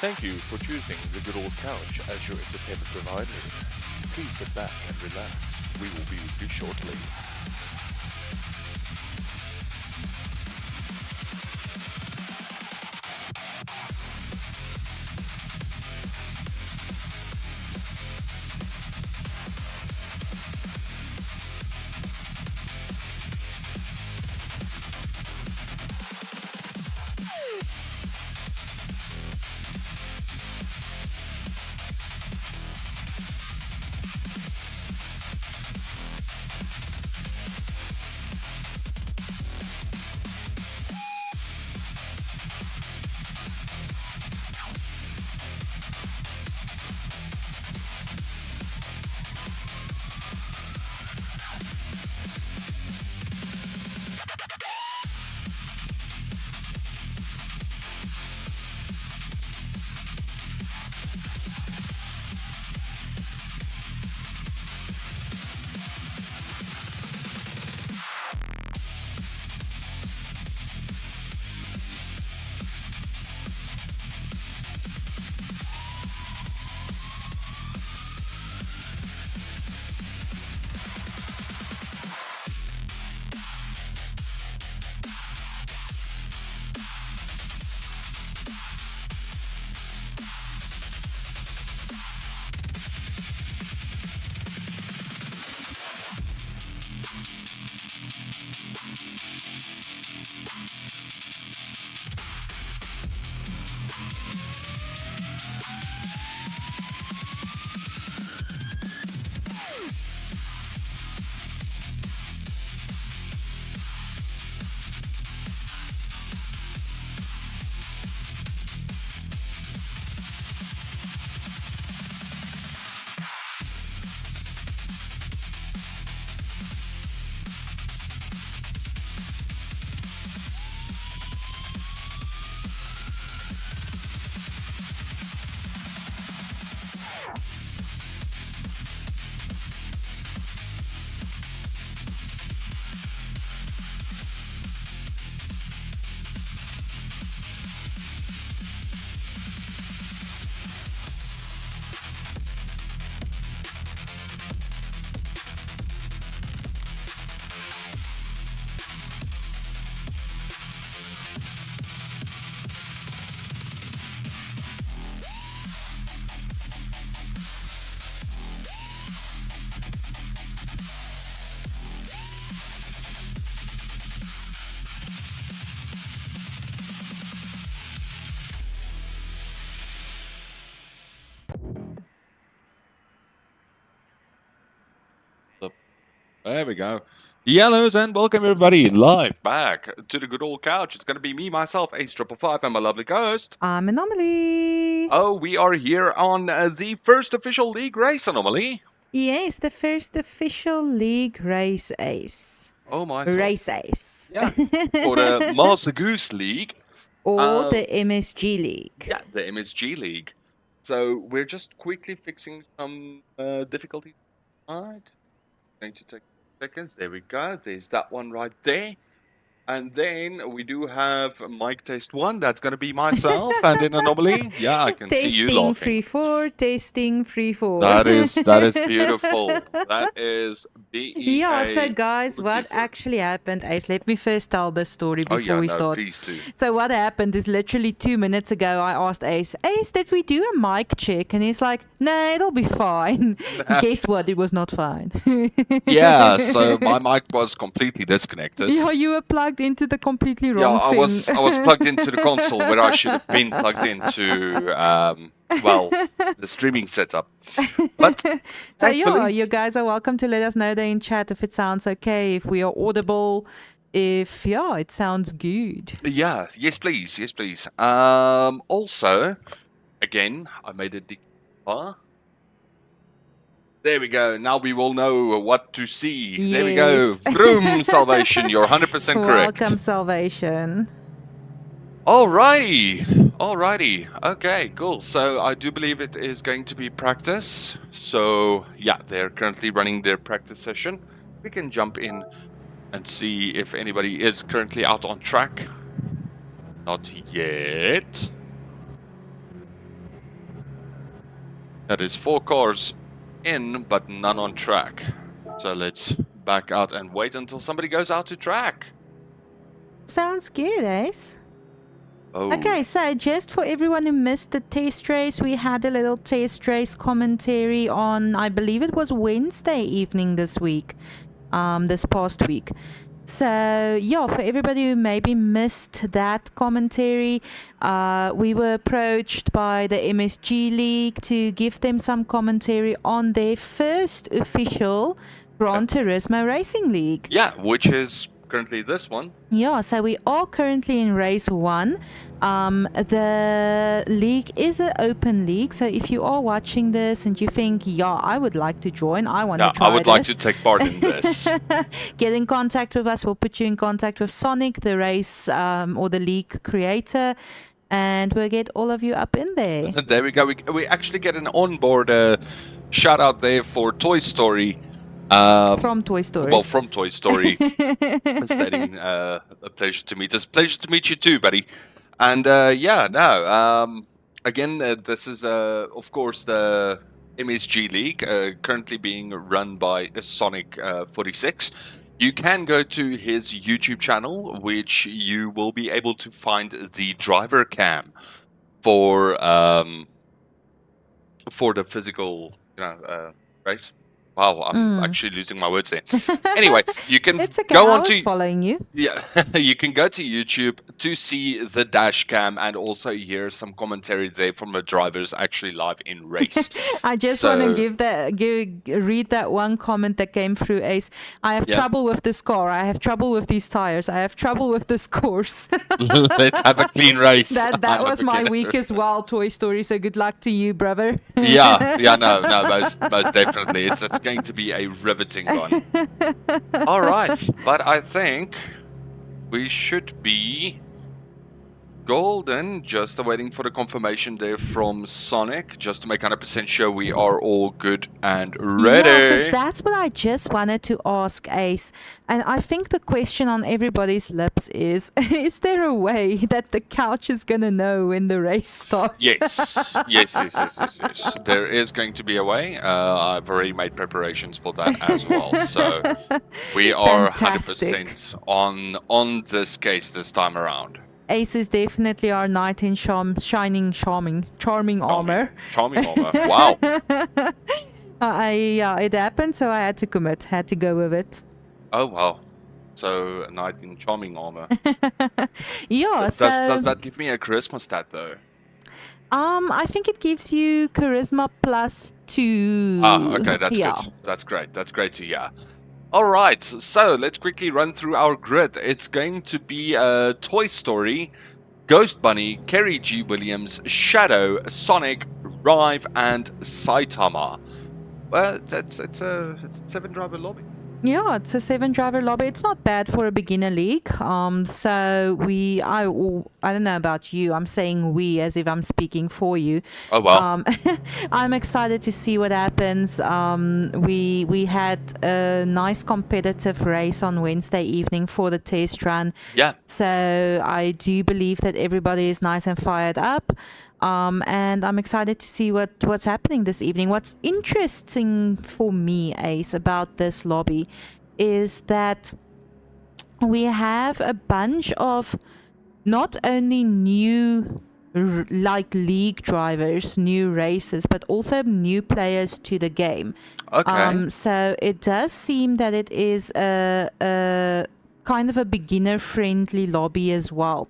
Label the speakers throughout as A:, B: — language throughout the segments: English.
A: Thank you for choosing the Good Old Couch as your entertainment provider. Please sit back and relax. We will be with you shortly. There we go. Yellows and welcome everybody live back to the Good Old Couch. It's going to be me, myself, Ace Triple Five, and my lovely ghost.
B: I'm Anomaly.
A: Oh, we are here on the first official league race, Anomaly.
B: Yes, the first official league race ace.
A: Oh my.
B: Race ace.
A: Yeah, for the Master Goose League.
B: Or the MSG League.
A: Yeah, the MSG League. So we're just quickly fixing some difficulties. Alright. Going to take seconds. There we go. There's that one right there. And then we do have mic test 1. That's going to be myself. And then Anomaly. Yeah, I can see you laughing.
B: Testing 3-4. Testing 3-4.
A: That is beautiful. That is BEA.
B: Yeah, so guys, what actually happened is, let me first tell this story before we start.
A: Please do.
B: So what happened is literally 2 minutes ago, I asked Ace, did we do a mic check? And he's like, no, it'll be fine. Guess what? It was not fine.
A: Yeah, so my mic was completely disconnected.
B: Yeah, you were plugged into the completely wrong thing.
A: I was plugged into the console where I should have been plugged into, the streaming setup. But
B: so yeah, you guys are welcome to let us know there in chat if it sounds okay, if we are audible, if it sounds good.
A: Yeah, yes please. Also, again, I made a dig bar. There we go. Now we will know what to see.
B: Yes.
A: There we go. Vroom, Salvation. You're 100% correct.
B: Welcome, Salvation.
A: Alrighty. Okay, cool. So I do believe it is going to be practice. So yeah, they're currently running their practice session. We can jump in and see if anybody is currently out on track. Not yet. That is 4 cars in, but none on track. So let's back out and wait until somebody goes out to track.
B: Sounds good, Ace.
A: Oh.
B: Okay, so just for everyone who missed the test race, we had a little test race commentary on, I believe it was Wednesday evening this week, this past week. So, yeah, for everybody who maybe missed that commentary, we were approached by the MSG League to give them some commentary on their first official Gran Turismo Racing League.
A: Yeah, which is currently this one.
B: Yeah, so we are currently in race 1. The league is an open league, so if you are watching this and you think, yeah, I would like to join, I want to try
A: I would
B: this.
A: like to take part in this.
B: Get in contact with us. We'll put you in contact with Sonic, the race or the league creator, and we'll get all of you up in there.
A: There we go. We actually get an onboard shout out there for Toy Story.
B: From Toy Story.
A: Well, from Toy Story. Stating a pleasure to meet us. Pleasure to meet you too, buddy. And again, this is of course the MSG League, currently being run by Sonic 46. You can go to his YouTube channel, which you will be able to find the driver cam for the physical, race. Wow, I'm actually losing my words there. Anyway, you can
B: it's okay,
A: go
B: I
A: on
B: was
A: to
B: following you.
A: Yeah, you can go to YouTube to see the dash cam and also hear some commentary there from the drivers actually live in race.
B: I just want to read that one comment that came through, Ace. I have trouble with this car. I have trouble with these tires. I have trouble with this course.
A: Let's have a clean race.
B: That was my week as well, Toy Story. So good luck to you, brother.
A: No, most definitely. It's going to be a riveting one. All right, but I think we should be golden. Just waiting for the confirmation there from Sonic, just to make 100% sure we are all good and ready.
B: Yeah, because that's what I just wanted to ask, Ace. And I think the question on everybody's lips is there a way that the couch is going to know when the race starts?
A: Yes. There is going to be a way. I've already made preparations for that as well. So we are
B: Fantastic.
A: 100% on this case this time around.
B: Ace is definitely our knight in charming armor.
A: Charming armor. Wow.
B: It happened, so I had to commit. Had to go with it.
A: Oh wow. So a knight in charming armor.
B: Yeah.
A: Does that give me a charisma stat though?
B: I think it gives you charisma +2.
A: Okay, that's good. That's great. That's great to hear. All right, so let's quickly run through our grid. It's going to be Toy Story, Ghost Bunny, Kerry G. Williams, Shadow, Sonic, Rive, and Saitama. Well, it's a 7-driver lobby.
B: Yeah, it's a 7-driver lobby. It's not bad for a beginner league. So I don't know about you. I'm saying we as if I'm speaking for you.
A: Oh well.
B: I'm excited to see what happens. We had a nice competitive race on Wednesday evening for the test run.
A: Yeah.
B: So I do believe that everybody is nice and fired up. And I'm excited to see what's happening this evening. What's interesting for me, Ace, about this lobby is that we have a bunch of not only new league drivers, new races, but also new players to the game.
A: Okay.
B: So it does seem that it is a kind of a beginner-friendly lobby as well.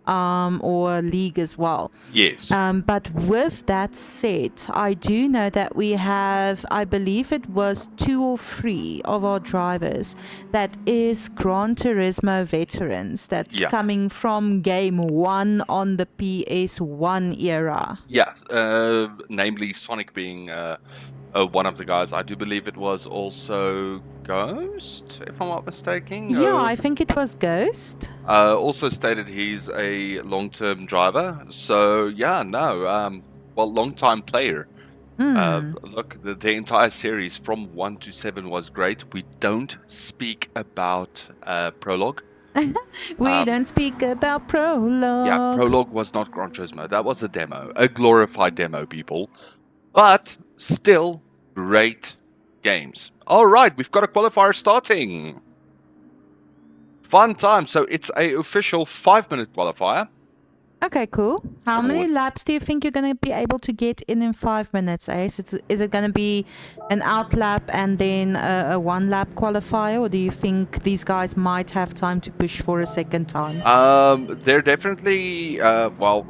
B: Or league as well.
A: Yes.
B: But with that said, I do know that we have, I believe it was 2 or 3 of our drivers that is Gran Turismo veterans. That's coming from game 1 on the PS1 era.
A: Yeah, namely Sonic being one of the guys. I do believe it was also Ghost, if I'm not mistaken.
B: Yeah, I think it was Ghost.
A: Also stated he's a long-term driver. So, long-time player. Look, the entire series from 1 to 7 was great. We don't speak about Prologue.
B: We don't speak about Prologue.
A: Yeah, Prologue was not Gran Turismo. That was a demo. A glorified demo, people. But still, great games. All right, we've got a qualifier starting. Fun time. So it's a official 5-minute qualifier.
B: Okay, cool. How
A: Cool.
B: many laps do you think you're going to be able to get in 5 minutes, Ace? Is it going to be an out lap and then a 1-lap qualifier, or do you think these guys might have time to push for a second time?
A: They're definitely, they'll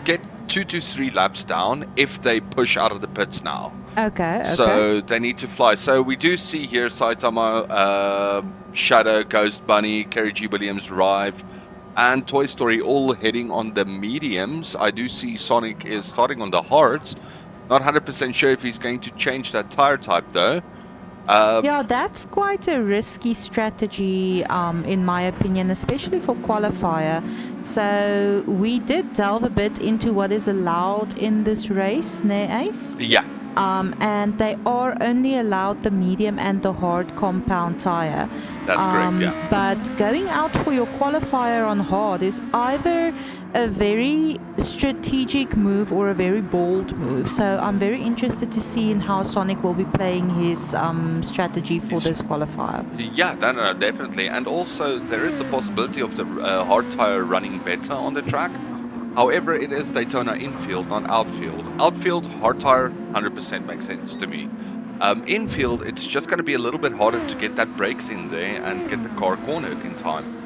A: get 2 to 3 laps down if they push out of the pits now.
B: Okay.
A: So they need to fly. So we do see here Saitama, Shadow, Ghost Bunny, Kerry G. Williams, Rive, and Toy Story all heading on the mediums. I do see Sonic is starting on the hards. Not 100% sure if he's going to change that tire type though.
B: Yeah, that's quite a risky strategy, in my opinion, especially for qualifier. So we did delve a bit into what is allowed in this race, ne Ace?
A: Yeah.
B: And they are only allowed the medium and the hard compound tire.
A: That's correct, yeah.
B: But going out for your qualifier on hard is either a very strategic move or a very bold move. So I'm very interested to see in how Sonic will be playing his strategy for this qualifier.
A: Yeah, no, definitely. And also there is the possibility of the hard tire running better on the track. However, it is Daytona infield, not outfield. Outfield, hard tire, 100% makes sense to me. Infield, it's just going to be a little bit harder to get that brakes in there and get the car cornered in time.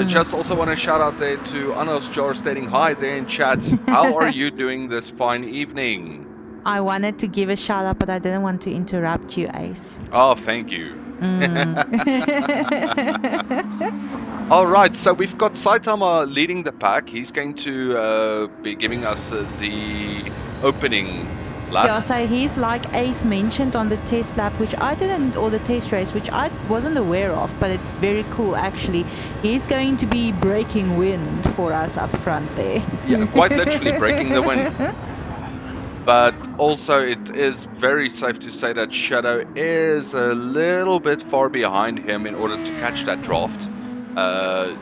A: Just also want to shout out there to Anos Jar stating hi there in chat. How are you doing this fine evening?
B: I wanted to give a shout out, but I didn't want to interrupt you, Ace.
A: Oh, thank you. All right, so we've got Saitama leading the pack. He's going to be giving us the opening lap.
B: Yeah, so he's like Ace mentioned on the test lap, which I didn't, or the test race, which I wasn't aware of, but it's very cool actually. He's going to be breaking wind for us up front there.
A: Yeah, quite literally breaking the wind. But also it is very safe to say that Shadow is a little bit far behind him in order to catch that draft. So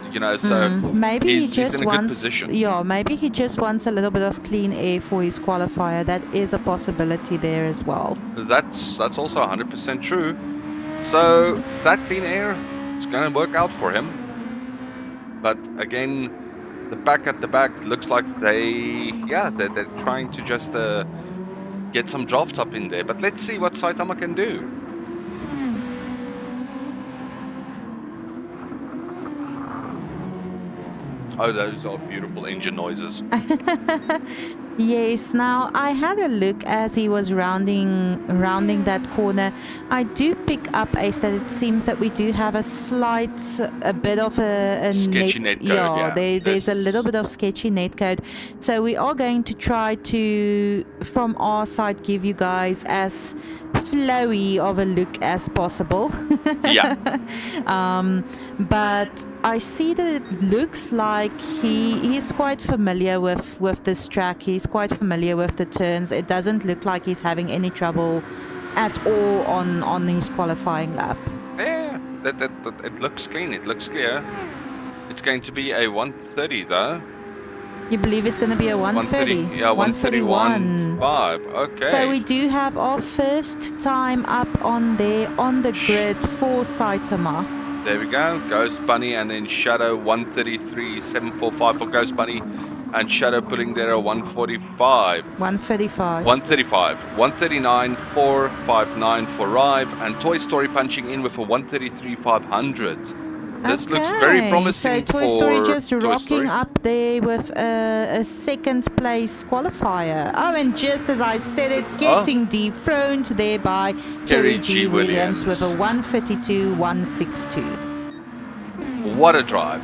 B: maybe
A: he's
B: he just
A: in a good
B: wants,
A: position.
B: yeah, maybe he just wants a little bit of clean air for his qualifier. That is a possibility there as well.
A: That's also 100% true. So that clean air is going to work out for him. But again, the back at the back looks like they're trying to just get some draft up in there. But let's see what Saitama can do. Oh, those are beautiful engine noises.
B: Yes, now I had a look as he was rounding that corner. I do pick up, Ace, that it seems that we do have a bit of a
A: sketchy net code. Yeah,
B: there's a little bit of sketchy net code. So we are going to try to, from our side, give you guys as flowy of a look as possible.
A: Yeah.
B: But I see that it looks like he's quite familiar with this track. He's quite familiar with the turns. It doesn't look like he's having any trouble at all on his qualifying lap.
A: Yeah, it looks clean. It looks clear. It's going to be a 130 though.
B: You believe it's going to be a 130?
A: Yeah, 131.5. Okay.
B: So we do have our first time up on the grid for Saitama.
A: There we go. Ghost Bunny and then Shadow 133.745 for Ghost Bunny. And Shadow putting there a 145.
B: 135.
A: 135. 139.459 for Rive. And Toy Story punching in with a 133.500. This looks very promising.
B: So Toy Story just rocking up there with a second place qualifier. Oh, and just as I said it, getting dethroned there by Kerry G. Williams with a 132.162.
A: What a drive.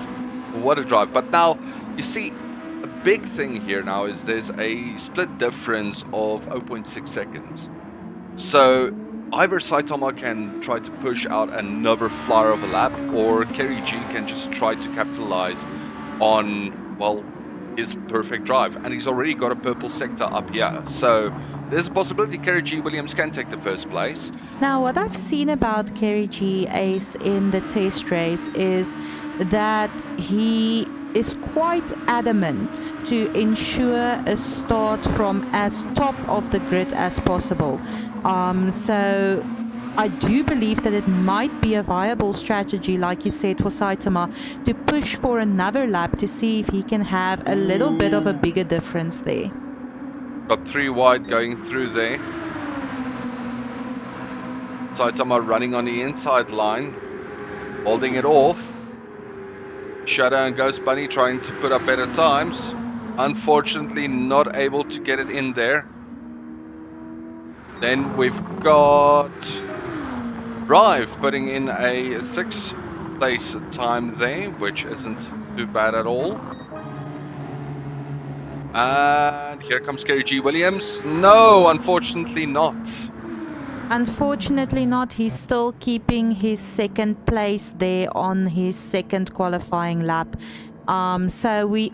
A: What a drive. But now, you see, a big thing here now is there's a split difference of 0.6 seconds. So either Saitama can try to push out another flyer of a lap, or Kerry G can just try to capitalize on, well, his perfect drive. And he's already got a purple sector up here. So there's a possibility Kerry G Williams can take the first place.
B: Now, what I've seen about Kerry G Ace in the test race is that he is quite adamant to ensure a start from as top of the grid as possible. So I do believe that it might be a viable strategy, like you said, for Saitama to push for another lap to see if he can have a little bit of a bigger difference there.
A: Got 3 wide going through there. Saitama running on the inside line, holding it off. Shadow and Ghost Bunny trying to put up better times. Unfortunately, not able to get it in there. Then we've got Rive putting in a 6th place time there, which isn't too bad at all. And here comes Kerry G. Williams. No, unfortunately not.
B: Unfortunately not. He's still keeping his 2nd place there on his 2nd qualifying lap. So we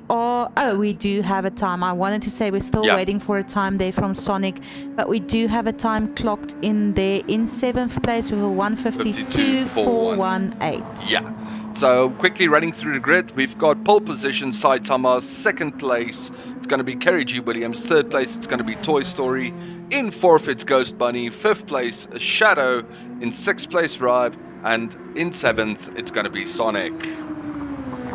B: do have a time. I wanted to say we're still waiting for a time there from Sonic, but we do have a time clocked in there in 7th place with a 1:52.418.
A: Yeah. So quickly running through the grid, we've got pole position Saitama, 2nd place. It's going to be Kerry G. Williams. 3rd place, it's going to be Toy Story. In 4th, it's Ghost Bunny. 5th place, Shadow. In 6th place, Rive. And in 7th, it's going to be Sonic.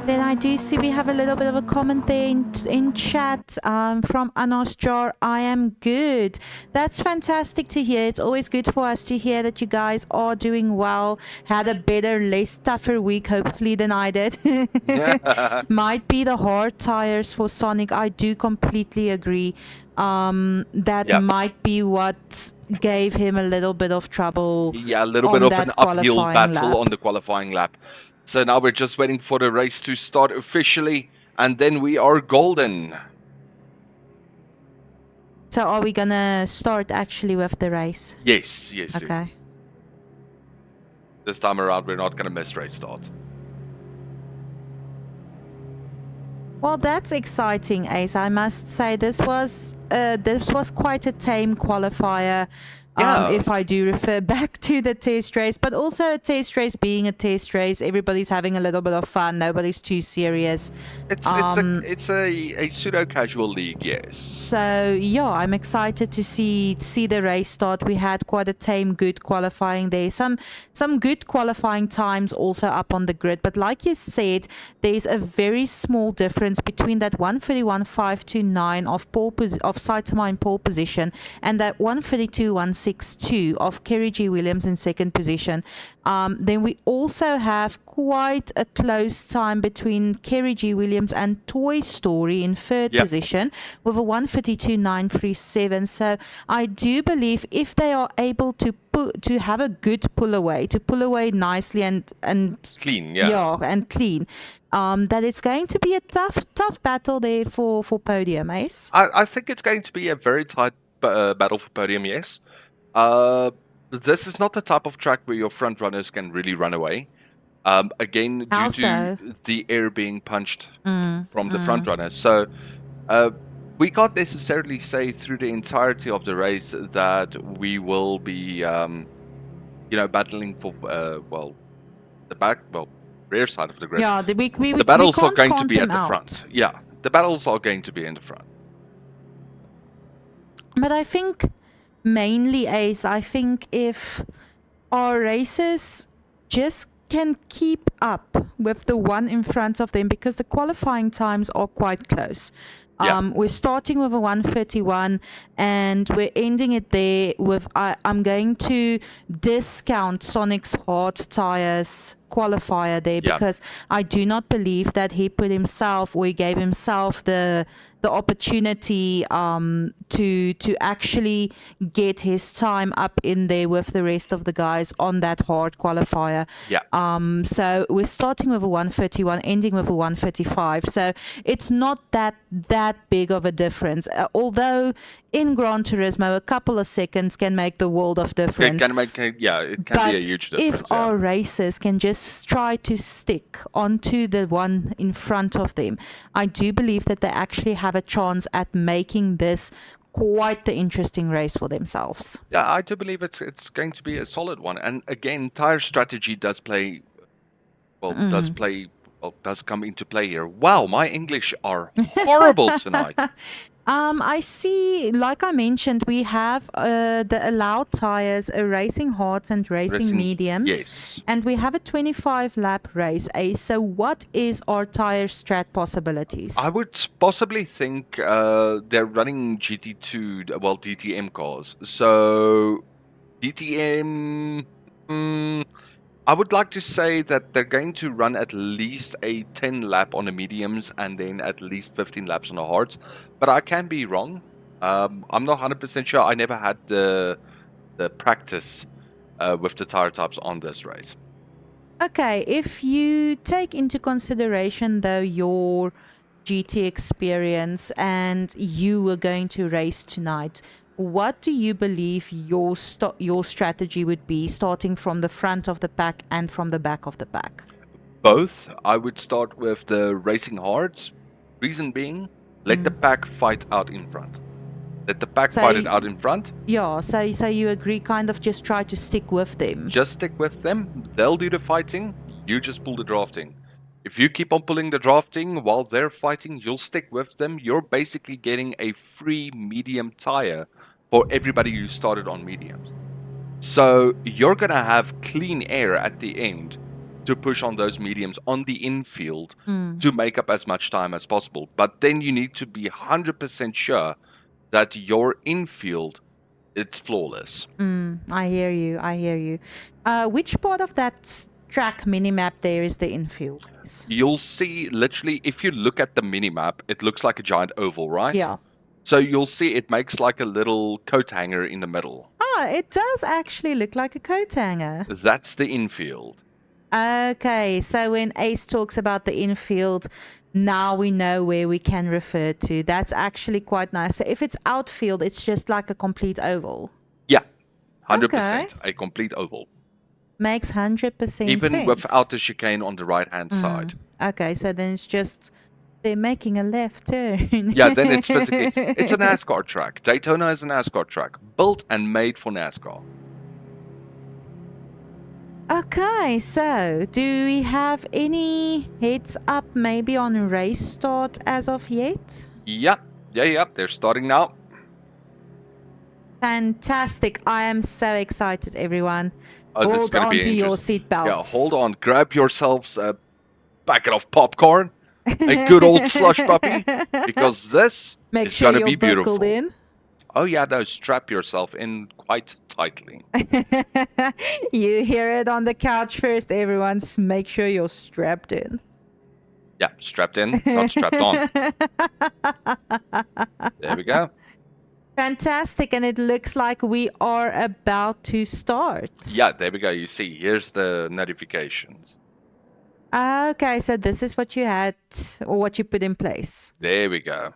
B: Then I do see we have a little bit of a comment there in chat from Anos Jar. I am good. That's fantastic to hear. It's always good for us to hear that you guys are doing well. Had a better, less tougher week, hopefully, than I did. Might be the hard tires for Sonic. I do completely agree. That might be what gave him a little bit of trouble.
A: Yeah, a little bit of an uphill battle on the qualifying lap. So now we're just waiting for the race to start officially, and then we are golden.
B: So are we gonna start actually with the race?
A: Yes.
B: Okay.
A: Yes. This time around, we're not gonna miss race start.
B: Well, that's exciting, Ace. I must say this was quite a tame qualifier. If I do refer back to the test race, but also a test race being a test race, everybody's having a little bit of fun. Nobody's too serious.
A: It's a pseudo casual league, yes.
B: So yeah, I'm excited to see the race start. We had quite a tame, good qualifying there. Some good qualifying times also up on the grid. But like you said, there's a very small difference between that 1:31.529 of Saitama in pole position and that 1:32.162 of Kerry G. Williams in 2nd position. Then we also have quite a close time between Kerry G. Williams and Toy Story in 3rd position with a 1:32.937. So I do believe if they are able to have a good pull away nicely and
A: clean,
B: and clean, that it's going to be a tough battle there for podium, Ace.
A: I think it's going to be a very tight battle for podium, yes. This is not the type of track where your front runners can really run away. Again, due to the air being punched from the front runners. So we can't necessarily say through the entirety of the race that we will be, battling for, the rear side of the grid.
B: Yeah,
A: the battles are going to be at the front. Yeah, the battles are going to be in the front.
B: But I think mainly, Ace, if our racers just can keep up with the one in front of them, because the qualifying times are quite close. We're starting with a 1:31 and we're ending it there with, I'm going to discount Sonic's hard tires qualifier there because I do not believe that he put himself, or he gave himself the opportunity to actually get his time up in there with the rest of the guys on that hard qualifier. So we're starting with a 1:31, ending with a 1:35. So it's not that big of a difference. Although in Gran Turismo, a couple of seconds can make the world of difference.
A: It can be a huge difference.
B: If our racers can just try to stick onto the one in front of them, I do believe that they actually have a chance at making this quite the interesting race for themselves.
A: Yeah, I do believe it's going to be a solid one. And again, tire strategy does play does come into play here. Wow, my English are horrible tonight.
B: I see, like I mentioned, we have the allowed tires, a racing hards and racing mediums.
A: Yes.
B: And we have a 25 lap race, Ace. So what is our tire strat possibilities?
A: I would possibly think they're running GT2, well, DTM cars. So DTM, I would like to say that they're going to run at least a 10 lap on the mediums and then at least 15 laps on the hards. But I can be wrong. I'm not 100% sure. I never had the practice with the tire types on this race.
B: Okay, if you take into consideration, though, your GT experience and you were going to race tonight, what do you believe your strategy would be, starting from the front of the pack and from the back of the pack?
A: Both. I would start with the racing hards. Reason being, let the pack fight out in front. Let the pack fight it out in front.
B: Yeah, so you agree, kind of just try to stick with them.
A: Just stick with them. They'll do the fighting. You just pull the drafting. If you keep on pulling the drafting while they're fighting, you'll stick with them. You're basically getting a free medium tire for everybody who started on mediums. So you're going to have clean air at the end to push on those mediums on the infield to make up as much time as possible. But then you need to be 100% sure that your infield, it's flawless.
B: I hear you. Which part of that track minimap there is the infield?
A: You'll see, literally, if you look at the minimap, it looks like a giant oval, right?
B: Yeah.
A: So you'll see it makes like a little coat hanger in the middle.
B: Ah, it does actually look like a coat hanger.
A: That's the infield.
B: Okay, so when Ace talks about the infield, now we know where we can refer to. That's actually quite nice. So if it's outfield, it's just like a complete oval.
A: Yeah, 100%. A complete oval.
B: Makes 100%
A: Even
B: sense.
A: without the chicane on the right-hand side.
B: Okay, so then it's just they're making a left turn.
A: Yeah, then it's physically... It's a NASCAR track. Daytona is a NASCAR track. Built and made for NASCAR.
B: Okay, so do we have any heads up maybe on race start as of yet?
A: Yeah. They're starting now.
B: Fantastic. I am so excited, everyone.
A: This is
B: Hold on
A: be
B: to your seatbelts.
A: Yeah, hold on. Grab yourselves a packet of popcorn. A good old slush puppy. Because this is going to be beautiful.
B: In.
A: Oh yeah, no, strap yourself in quite tightly.
B: You hear it on the couch first, everyone. Make sure you're strapped in.
A: Yeah, strapped in, not strapped on. There we go.
B: Fantastic, and it looks like we are about to start.
A: Yeah, there we go. You see, here's the notifications.
B: Okay, so this is what you had, or what you put in place.
A: There we go.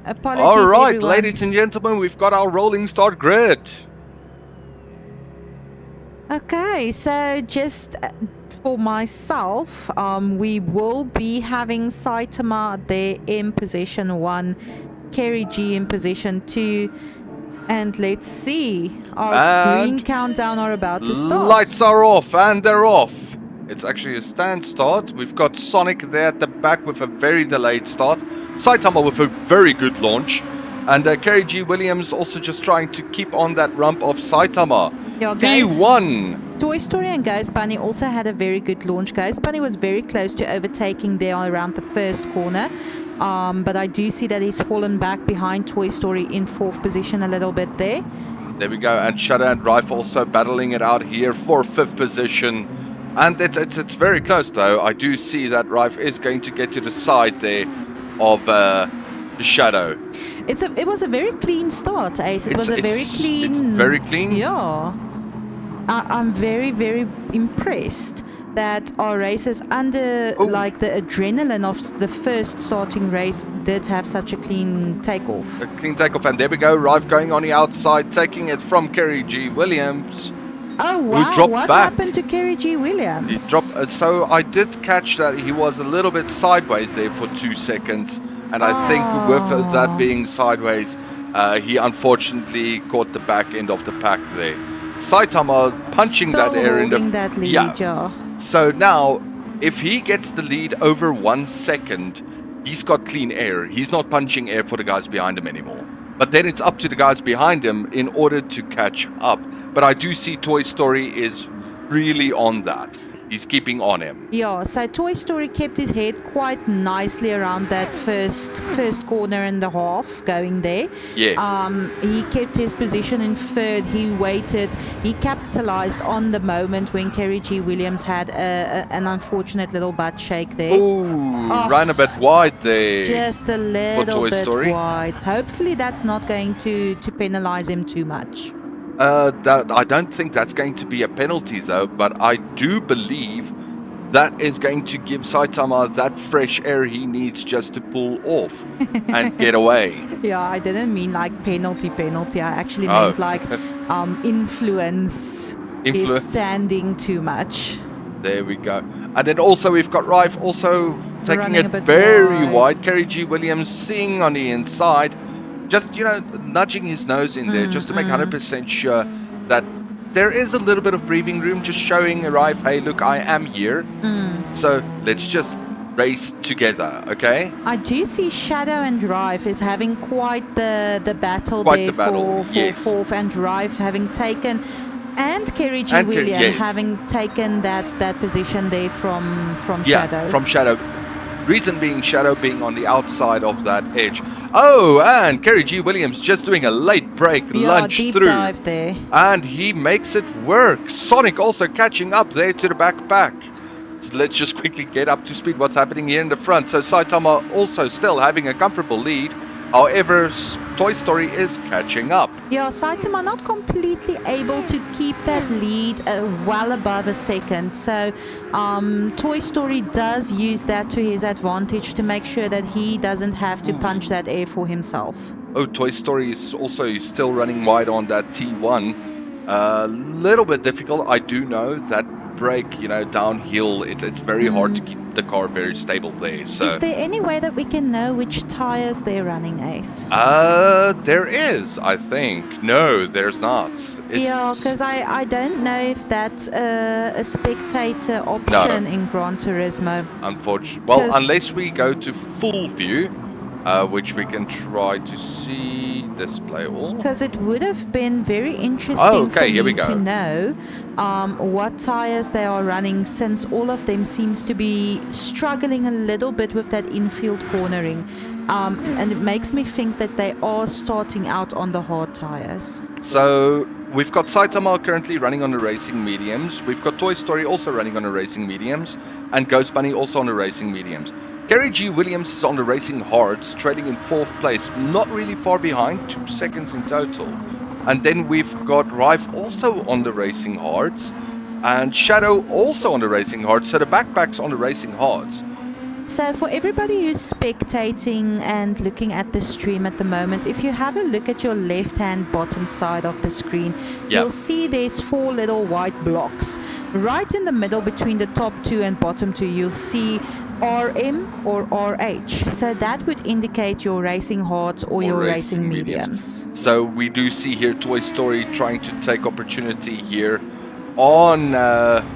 B: Apologies,
A: all right,
B: everyone.
A: ladies and gentlemen, we've got our rolling start grid.
B: Okay, so just for myself, we will be having Saitama there in position 1, Kerry G in position 2, and let's see, our green countdown are about to start.
A: Lights are off, and they're off. It's actually a stand start. We've got Sonic there at the back with a very delayed start. Saitama with a very good launch. And Kerry G. Williams also just trying to keep on that rump of Saitama.
B: Yeah,
A: T1.
B: Toy Story and Ghost Bunny also had a very good launch. Ghost Bunny was very close to overtaking there around the first corner. But I do see that he's fallen back behind Toy Story in 4th position a little bit there.
A: There we go. And Shadow and Rife also battling it out here for 5th position. And it's very close, though. I do see that Rife is going to get to the side there of Shadow.
B: It was a very clean start, Ace. It's
A: very clean.
B: Yeah. I'm very, very impressed that our races under like the adrenaline of the first starting race did have such a clean takeoff.
A: A clean takeoff, and there we go. Rife going on the outside, taking it from Kerry G. Williams.
B: Oh wow!
A: Who dropped
B: what
A: back.
B: happened to Kerry G. Williams?
A: He dropped. So I did catch that he was a little bit sideways there for 2 seconds, and I think with that being sideways, he unfortunately caught the back end of the pack there. Saitama punching
B: Still
A: that air in the
B: that lead,
A: yeah. So now if he gets the lead over 1 second, he's got clean air. He's not punching air for the guys behind him anymore. But then it's up to the guys behind him in order to catch up. But I do see Toy Story is really on that. He's keeping on him.
B: Yeah, so Toy Story kept his head quite nicely around that first corner and a half going there.
A: Yeah.
B: He kept his position in third. He waited. He capitalized on the moment when Kerry G. Williams had an unfortunate little butt shake there.
A: Ran a bit wide there.
B: Just a little
A: Toy
B: bit
A: Story.
B: wide. Hopefully that's not going to penalize him too much.
A: I don't think that's going to be a penalty though, but I do believe that is going to give Saitama that fresh air he needs just to pull off and get away.
B: Yeah, I didn't mean like penalty. I actually meant like influence is standing too much.
A: There we go. And then also we've got Rife also taking
B: Running
A: it
B: a bit
A: very
B: wide.
A: wide. Kerry G. Williams seeing on the inside. Just, nudging his nose in there just to make 100% sure that there is a little bit of breathing room, just showing Rife, hey, look, I am here. So let's just race together, okay?
B: I do see Shadow and Rife is having quite the battle
A: Quite
B: there
A: the battle,
B: for
A: yes.
B: fourth, and Rife having taken, and Kerry G.
A: And
B: Williams
A: yes.
B: having taken that position there from
A: Yeah,
B: Shadow.
A: from Shadow. Reason being Shadow being on the outside of that edge. Oh, and Kerry G. Williams just doing a late break lunge
B: deep
A: through.
B: dive there.
A: And he makes it work. Sonic also catching up there to the backpack. So let's just quickly get up to speed what's happening here in the front. So Saitama also still having a comfortable lead. However, Toy Story is catching up.
B: Yeah, Saitama not completely able to keep that lead well above a second. So Toy Story does use that to his advantage to make sure that he doesn't have to punch that air for himself.
A: Oh, Toy Story is also still running wide on that T1. A little bit difficult. I do know that brake, downhill, it's very hard to keep the car very stable there. So
B: is there any way that we can know which tires they're running, Ace?
A: There is, I think. No, there's not.
B: Yeah, because I don't know if that's a spectator option in Gran Turismo.
A: Unfortunately. Well, unless we go to full view, which we can try to see display all.
B: Because it would have been very interesting for
A: here we
B: me
A: go.
B: to know what tires they are running, since all of them seems to be struggling a little bit with that infield cornering. And it makes me think that they are starting out on the hard tires.
A: So we've got Saitama currently running on the racing mediums. We've got Toy Story also running on the racing mediums. And Ghost Bunny also on the racing mediums. Kerry G. Williams is on the racing hards, trailing in 4th place. Not really far behind, 2 seconds in total. And then we've got Rife also on the racing hards. And Shadow also on the racing hards. So the backpack's on the racing hards.
B: So for everybody who's spectating and looking at the stream at the moment, if you have a look at your left-hand bottom side of the screen, you'll see there's 4 little white blocks. Right in the middle between the top 2 and bottom 2, you'll see RM or RH. So that would indicate your racing hards or your racing mediums.
A: So we do see here Toy Story trying to take opportunity here on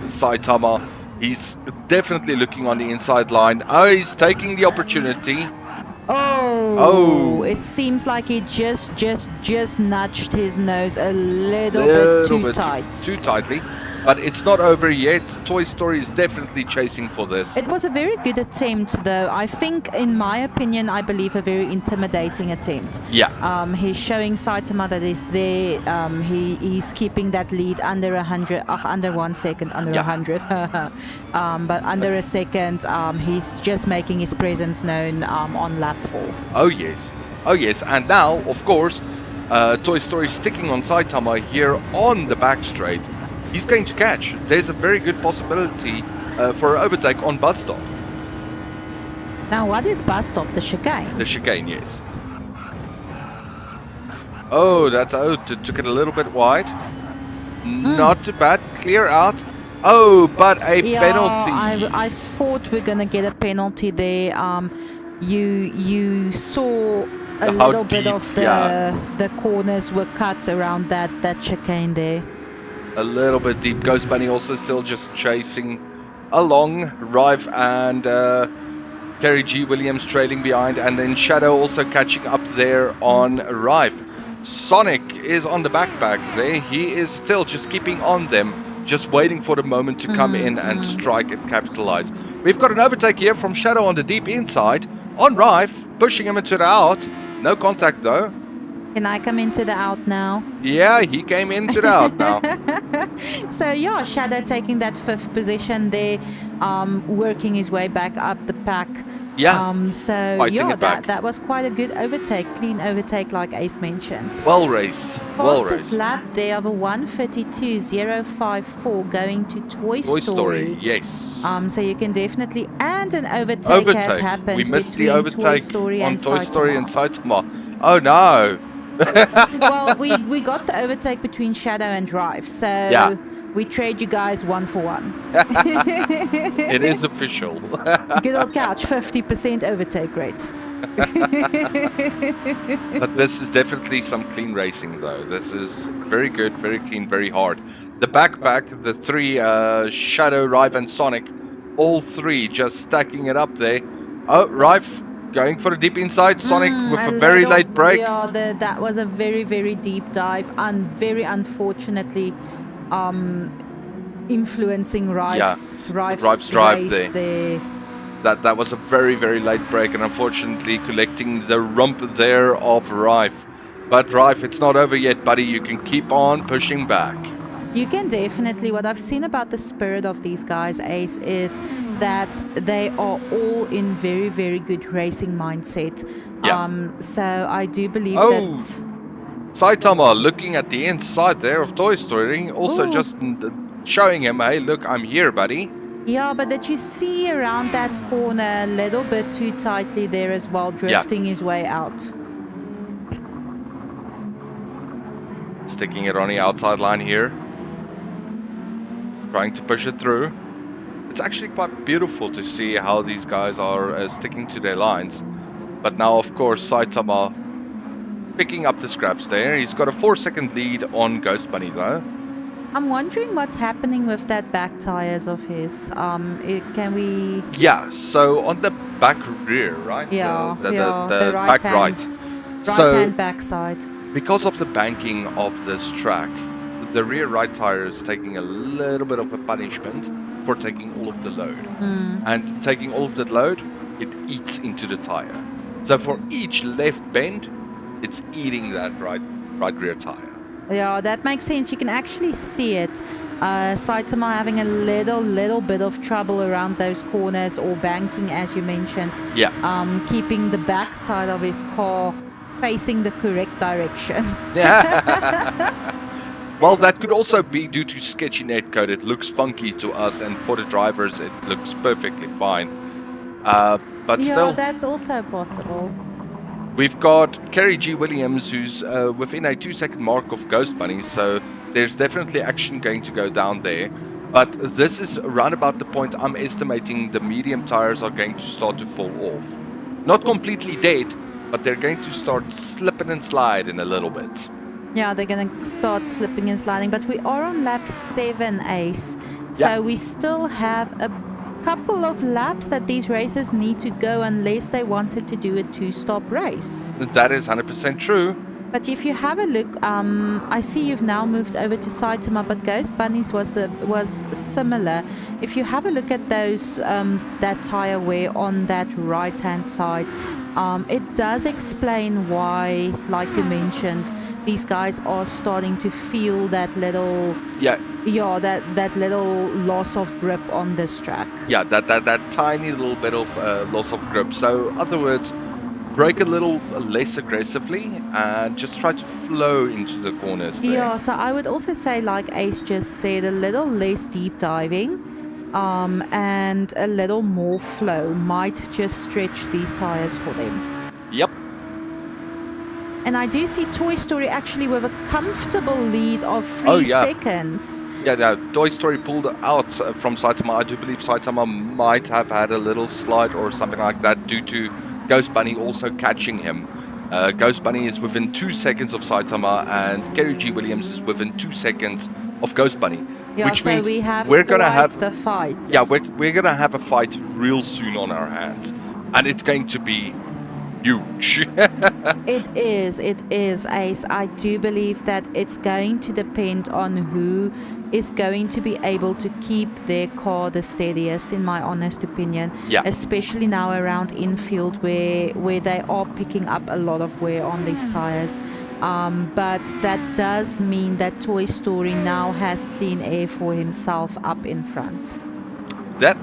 A: Saitama. He's definitely looking on the inside line. Oh, he's taking the opportunity.
B: Oh, it seems like he just nudged his nose a little bit too tight.
A: Too tightly. But it's not over yet. Toy Story is definitely chasing for this.
B: It was a very good attempt, though. I think, in my opinion, I believe a very intimidating attempt.
A: Yeah.
B: He's showing Saitama that he's there. He's keeping that lead under 100, under 1 second, under 100. But under a second, he's just making his presence known on lap 4.
A: Oh, yes. Oh, yes. And now, of course, Toy Story sticking on Saitama here on the back straight. He's going to catch. There's a very good possibility for an overtake on bus stop.
B: Now, what is bus stop? The chicane?
A: The chicane, yes. Oh, took it a little bit wide. Not too bad. Clear out. Oh, but a penalty.
B: I thought we're gonna get a penalty there. You saw a little bit of the corners were cut around that chicane there.
A: A little bit deep. Ghost Bunny also still just chasing along. Rive and Kerry G. Williams trailing behind, and then Shadow also catching up there on Rive. Sonic is on the backpack there. He is still just keeping on them, just waiting for the moment to come in and strike and capitalize. We've got an overtake here from Shadow on the deep inside, on Rive, pushing him into the out. No contact though.
B: Can I come into the out now?
A: Yeah, he came into the out now.
B: So yeah, Shadow taking that 5th position there, working his way back up the pack.
A: Yeah,
B: so
A: fighting
B: yeah,
A: it back.
B: that was quite a good overtake, clean overtake like Ace mentioned.
A: Well race, well
B: Fastest
A: race.
B: lap there of a 1:32.054 going to Toy Story.
A: Yes.
B: So you can definitely, and an overtake has happened.
A: We missed the
B: between
A: overtake
B: Toy Story
A: on
B: and
A: Toy Story
B: Saitama.
A: and Saitama. Oh no.
B: Well, we got the overtake between Shadow and Drive, so
A: Yeah.
B: we trade you guys 1 for 1.
A: It is official.
B: GoodolCouch 50% overtake rate.
A: But this is definitely some clean racing, though. This is very good, very clean, very hard. The backpack, the 3 Shadow, Rive, and Sonic, all 3 just stacking it up there. Oh, Rive going for a deep inside. Sonic with a very late break.
B: Yeah, that was a very, very deep dive, and very unfortunately influencing Rive's
A: drive
B: race
A: there. That was a very, very late break, and unfortunately collecting the rump there of Rive. But Rive, it's not over yet, buddy. You can keep on pushing back.
B: You can definitely. What I've seen about the spirit of these guys, Ace, is that they are all in very, very good racing mindset.
A: Yeah.
B: So I do believe
A: Oh.
B: that.
A: Saitama looking at the inside there of Toy Story, also
B: Ooh.
A: just showing him, hey, look, I'm here, buddy.
B: Yeah, but that you see around that corner a little bit too tightly there as well, drifting his way out.
A: Sticking it on the outside line here. Trying to push it through. It's actually quite beautiful to see how these guys are sticking to their lines. But now, of course, Saitama picking up the scraps there. He's got a 4-second lead on Ghost Bunny, though.
B: I'm wondering what's happening with that back tires of his. Can we?
A: Yeah, so on the back rear, right?
B: Yeah,
A: the
B: right
A: back right.
B: hand
A: So
B: backside.
A: because of the banking of this track, the rear right tire is taking a little bit of a punishment for taking all of the load. And taking all of that load, it eats into the tire. So for each left bend, it's eating that right rear tire.
B: Yeah, that makes sense. You can actually see it. Saitama having a little bit of trouble around those corners or banking, as you mentioned.
A: Yeah.
B: Keeping the backside of his car facing the correct direction.
A: Well, that could also be due to sketchy netcode. It looks funky to us, and for the drivers, it looks perfectly fine. But
B: Yeah,
A: still,
B: that's also possible.
A: we've got Kerry G. Williams, who's within a 2-second mark of Ghost Bunny, so there's definitely action going to go down there. But this is around about the point I'm estimating the medium tires are going to start to fall off. Not completely dead, but they're going to start slipping and sliding a little bit.
B: Yeah, they're going to start slipping and sliding. But we are on lap 7, Ace. So
A: Yeah.
B: we still have a couple of laps that these racers need to go unless they wanted to do a 2-stop race.
A: That is 100% true.
B: But if you have a look, I see you've now moved over to Saitama, but Ghost Bunnies was similar. If you have a look at those that tire wear on that right-hand side, it does explain why, like you mentioned, these guys are starting to feel that little that little loss of grip on this track.
A: Yeah, that tiny little bit of loss of grip. So, in other words, brake a little less aggressively and just try to flow into the corners there.
B: Yeah, so I would also say, like Ace just said, a little less deep diving and a little more flow might just stretch these tires for them.
A: Yep.
B: And I do see Toy Story actually with a comfortable lead of 3 seconds.
A: Yeah, Toy Story pulled out from Saitama. I do believe Saitama might have had a little slide or something like that due to Ghost Bunny also catching him. Ghost Bunny is within 2 seconds of Saitama, and Kerry G. Williams is within 2 seconds of Ghost Bunny.
B: Yeah,
A: which
B: so
A: means
B: we have
A: we're gonna
B: quite
A: have
B: the fight.
A: Yeah, we're gonna have a fight real soon on our hands, and it's going to be huge.
B: It is, Ace. I do believe that it's going to depend on who is going to be able to keep their car the steadiest, in my honest opinion.
A: Yeah.
B: Especially now around infield where they are picking up a lot of wear on these tires. But that does mean that Toy Story now has clean air for himself up in front.
A: That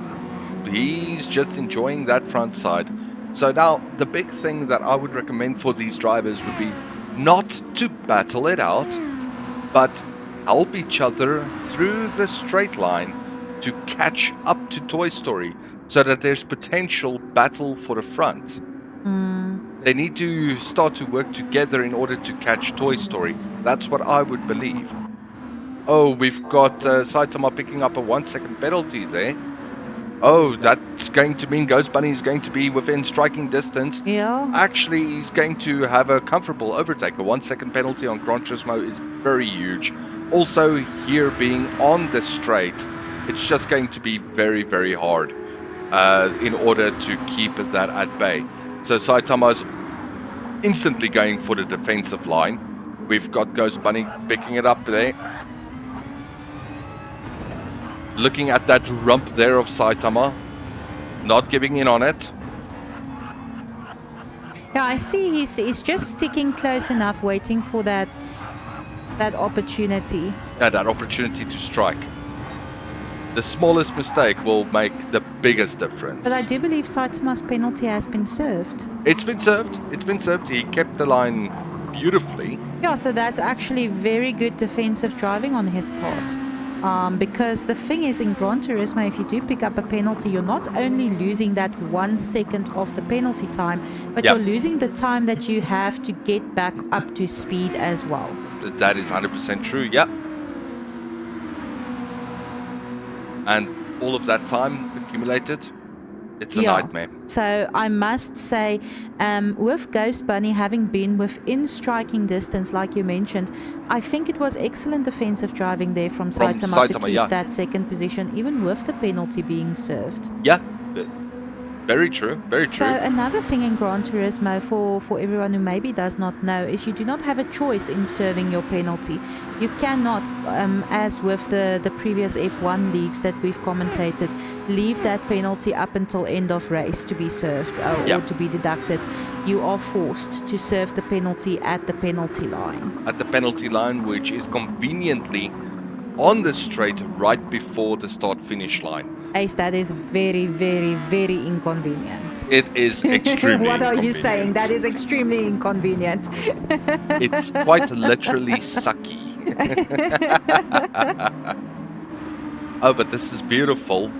A: he's just enjoying that front side. So now the big thing that I would recommend for these drivers would be not to battle it out, but help each other through the straight line to catch up to Toy Story, so that there's potential battle for the front. They need to start to work together in order to catch Toy Story. That's what I would believe. Oh, we've got Saitama picking up a 1 second penalty there. Oh, that's going to mean Ghost Bunny is going to be within striking distance.
B: Yeah.
A: Actually, he's going to have a comfortable overtake. A 1 second penalty on Gran Turismo is very huge. Also, here being on the straight, it's just going to be very, very hard in order to keep that at bay. So Saitama's instantly going for the defensive line. We've got Ghost Bunny picking it up there. Looking at that rump there of Saitama, not giving in on it.
B: Yeah, I see he's just sticking close enough, waiting for that opportunity.
A: Yeah, that opportunity to strike. The smallest mistake will make the biggest difference.
B: But I do believe Saitama's penalty has been served.
A: It's been served. It's been served. He kept the line beautifully.
B: Yeah, so that's actually very good defensive driving on his part. Because the thing is, in Gran Turismo, if you do pick up a penalty, you're not only losing that 1 second of the penalty time, but
A: Yep.
B: you're losing the time that you have to get back up to speed as well.
A: That is 100% true, yeah. And all of that time accumulated, it's a nightmare.
B: So I must say, with Ghost Bunny having been within striking distance, like you mentioned, I think it was excellent defensive driving there from Saitama to keep that second position, even with the penalty being served.
A: Yeah, very true, very true.
B: So another thing in Gran Turismo for everyone who maybe does not know is you do not have a choice in serving your penalty. You cannot, as with the previous F1 leagues that we've commentated, leave that penalty up until end of race to be served or to be deducted. You are forced to serve the penalty at the penalty line.
A: At the penalty line, which is conveniently on the straight right before the start-finish line.
B: Ace, that is very, very, very inconvenient.
A: It is extremely
B: What are you saying? That is extremely inconvenient.
A: It's quite literally sucky. Oh, but this is beautiful.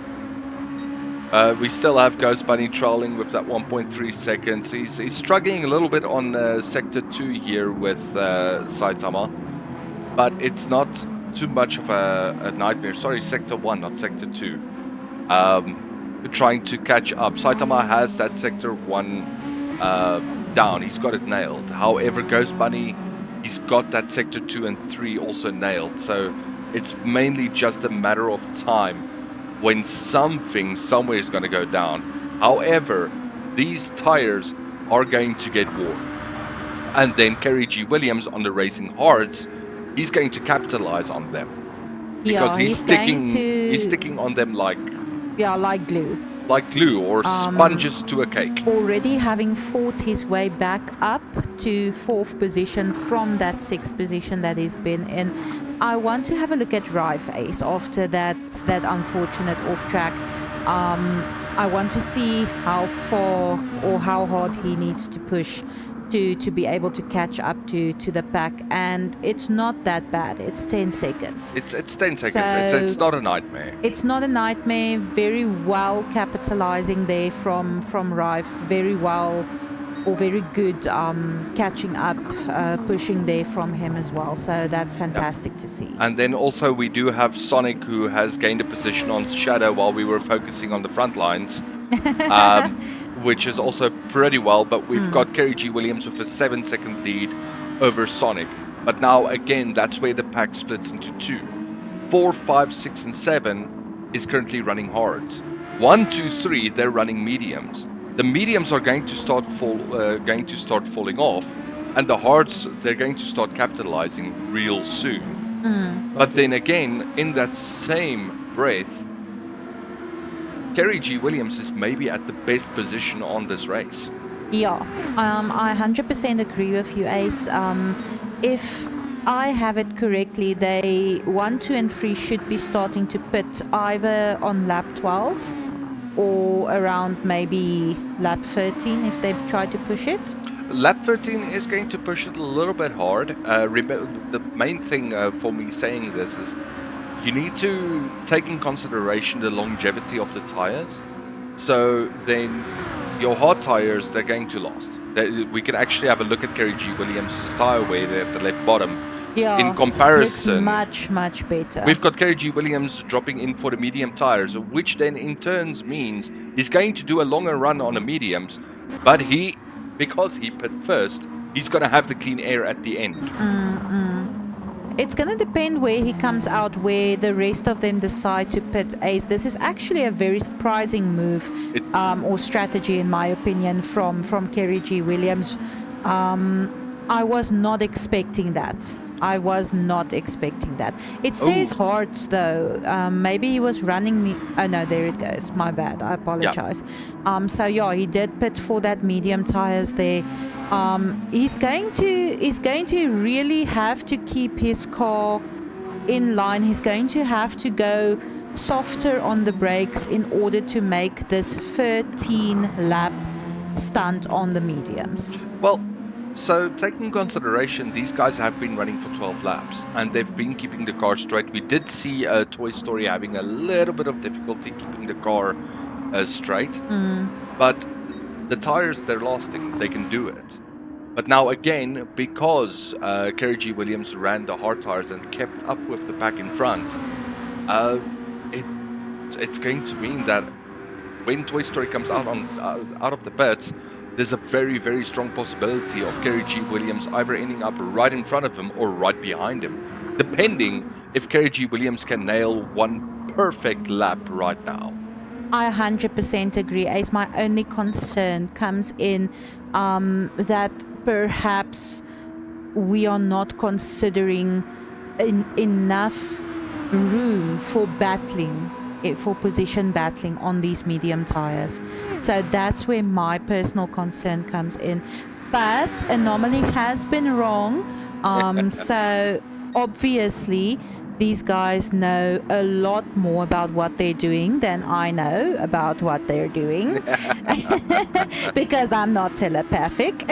A: We still have Ghost Bunny trailing with that 1.3 seconds. He's struggling a little bit on Sector 2 here with Saitama, but it's not too much of a nightmare. Sorry, Sector 1, not Sector 2. Trying to catch up. Saitama has that Sector 1 down. He's got it nailed. However, Ghost Bunny, he's got that Sector 2 and 3 also nailed. So it's mainly just a matter of time when something somewhere is going to go down. However, these tires are going to get worn. And then Kerry G. Williams on the Racing Hards, he's going to capitalize on them. Because he's sticking on them like
B: glue.
A: Like glue or sponges to a cake.
B: Already having fought his way back up to 4th position from that 6th position that he's been in. I want to have a look at Rife Ace after that unfortunate off track. I want to see how far or how hard he needs to push to be able to catch up to the pack, and it's not that bad. It's 10 seconds.
A: It's 10 seconds. So it's not a nightmare.
B: It's not a nightmare. Very well capitalizing there from Rife. Very well or very good catching up, pushing there from him as well. So that's fantastic to see.
A: And then also we do have Sonic, who has gained a position on Shadow while we were focusing on the front lines. which is also pretty well, but we've got Kerry G. Williams with a 7-second lead over Sonic. But now, again, that's where the pack splits into two. 4, 5, 6, and 7 is currently running hards. 1, 2, 3, they're running mediums. The mediums are going to start falling off, and the hards, they're going to start capitalizing real soon. But then again, in that same breath, Kerry G. Williams is maybe at the best position on this race.
B: Yeah, I 100% agree with you, Ace. If I have it correctly, they 1, 2, and 3 should be starting to pit either on lap 12 or around maybe lap 13 if they try to push it.
A: Lap 13 is going to push it a little bit hard. The main thing for me saying this is you need to take in consideration the longevity of the tires. So then your hard tires, they're going to last. We can actually have a look at Kerry G. Williams' tire wear there at the left bottom.
B: Yeah,
A: in comparison,
B: it's much better.
A: We've got Kerry G. Williams dropping in for the medium tires, which then in turns means he's going to do a longer run on the mediums, but because he pit first, he's going to have the clean air at the end.
B: It's going to depend where he comes out, where the rest of them decide to pit, Ace. This is actually a very surprising move or strategy, in my opinion, from Kerry G. Williams. I was not expecting that. It says hards, though. Maybe he was running me. Oh, no, there it goes. My bad. I apologize. Yeah. So, yeah, he did pit for that medium tires there. He's going to really have to keep his car in line. He's going to have to go softer on the brakes in order to make this 13-lap stunt on the mediums.
A: Well, so taking into consideration, these guys have been running for 12 laps and they've been keeping the car straight. We did see Toy Story having a little bit of difficulty keeping the car straight, but the tires, they're lasting. They can do it. But now again, because Kerry G. Williams ran the hard tires and kept up with the pack in front, it's going to mean that when Toy Story comes out of the pits, there's a very, very strong possibility of Kerry G. Williams either ending up right in front of him or right behind him, depending if Kerry G. Williams can nail one perfect lap right now.
B: I 100% agree, Ace. My only concern comes in that perhaps we are not considering enough room for battling, for position battling on these medium tires. So that's where my personal concern comes in. But Anomaly has been wrong. So obviously these guys know a lot more about what they're doing than I know about what they're doing because I'm not telepathic.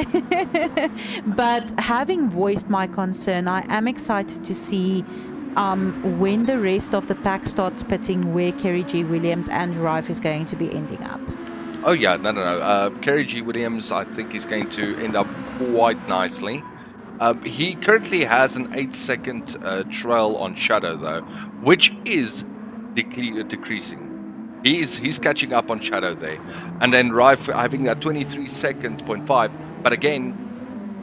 B: But having voiced my concern, I am excited to see when the rest of the pack starts pitting where Kerry G. Williams and Rife is going to be ending up.
A: Oh yeah, no. Kerry G. Williams, I think, is going to end up quite nicely. He currently has an 8-second trail on Shadow, though, which is decreasing. He's catching up on Shadow there. And then Rife having that 23.5. But again,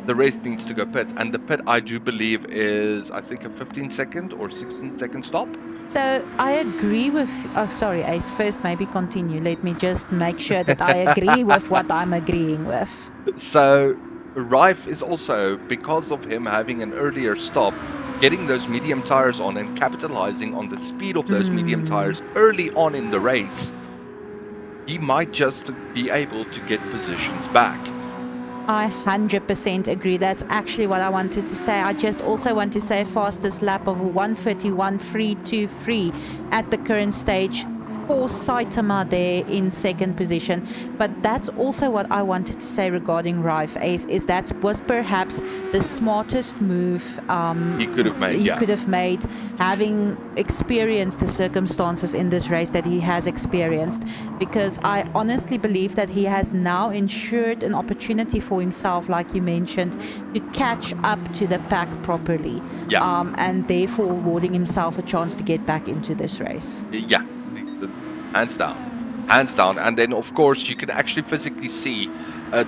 A: the race needs to go pit. And the pit, I do believe, is, I think, a 15-second or 16-second stop.
B: So I agree with... Oh, sorry, Ace. First, maybe continue. Let me just make sure that I agree with what I'm agreeing with.
A: So Rife is also, because of him having an earlier stop, getting those medium tires on and capitalizing on the speed of those medium tires early on in the race. He might just be able to get positions back.
B: I 100% agree. That's actually what I wanted to say. I just also want to say fastest lap of 1:31.323 at the current stage for Saitama there in second position. But that's also what I wanted to say regarding Rife, Ace, is that was perhaps the smartest move
A: he could have made.
B: Having experienced the circumstances in this race that he has experienced, because I honestly believe that he has now ensured an opportunity for himself, like you mentioned, to catch up to the pack properly, and therefore awarding himself a chance to get back into this race.
A: Yeah, hands down. hands down. And then, of course, you can actually physically see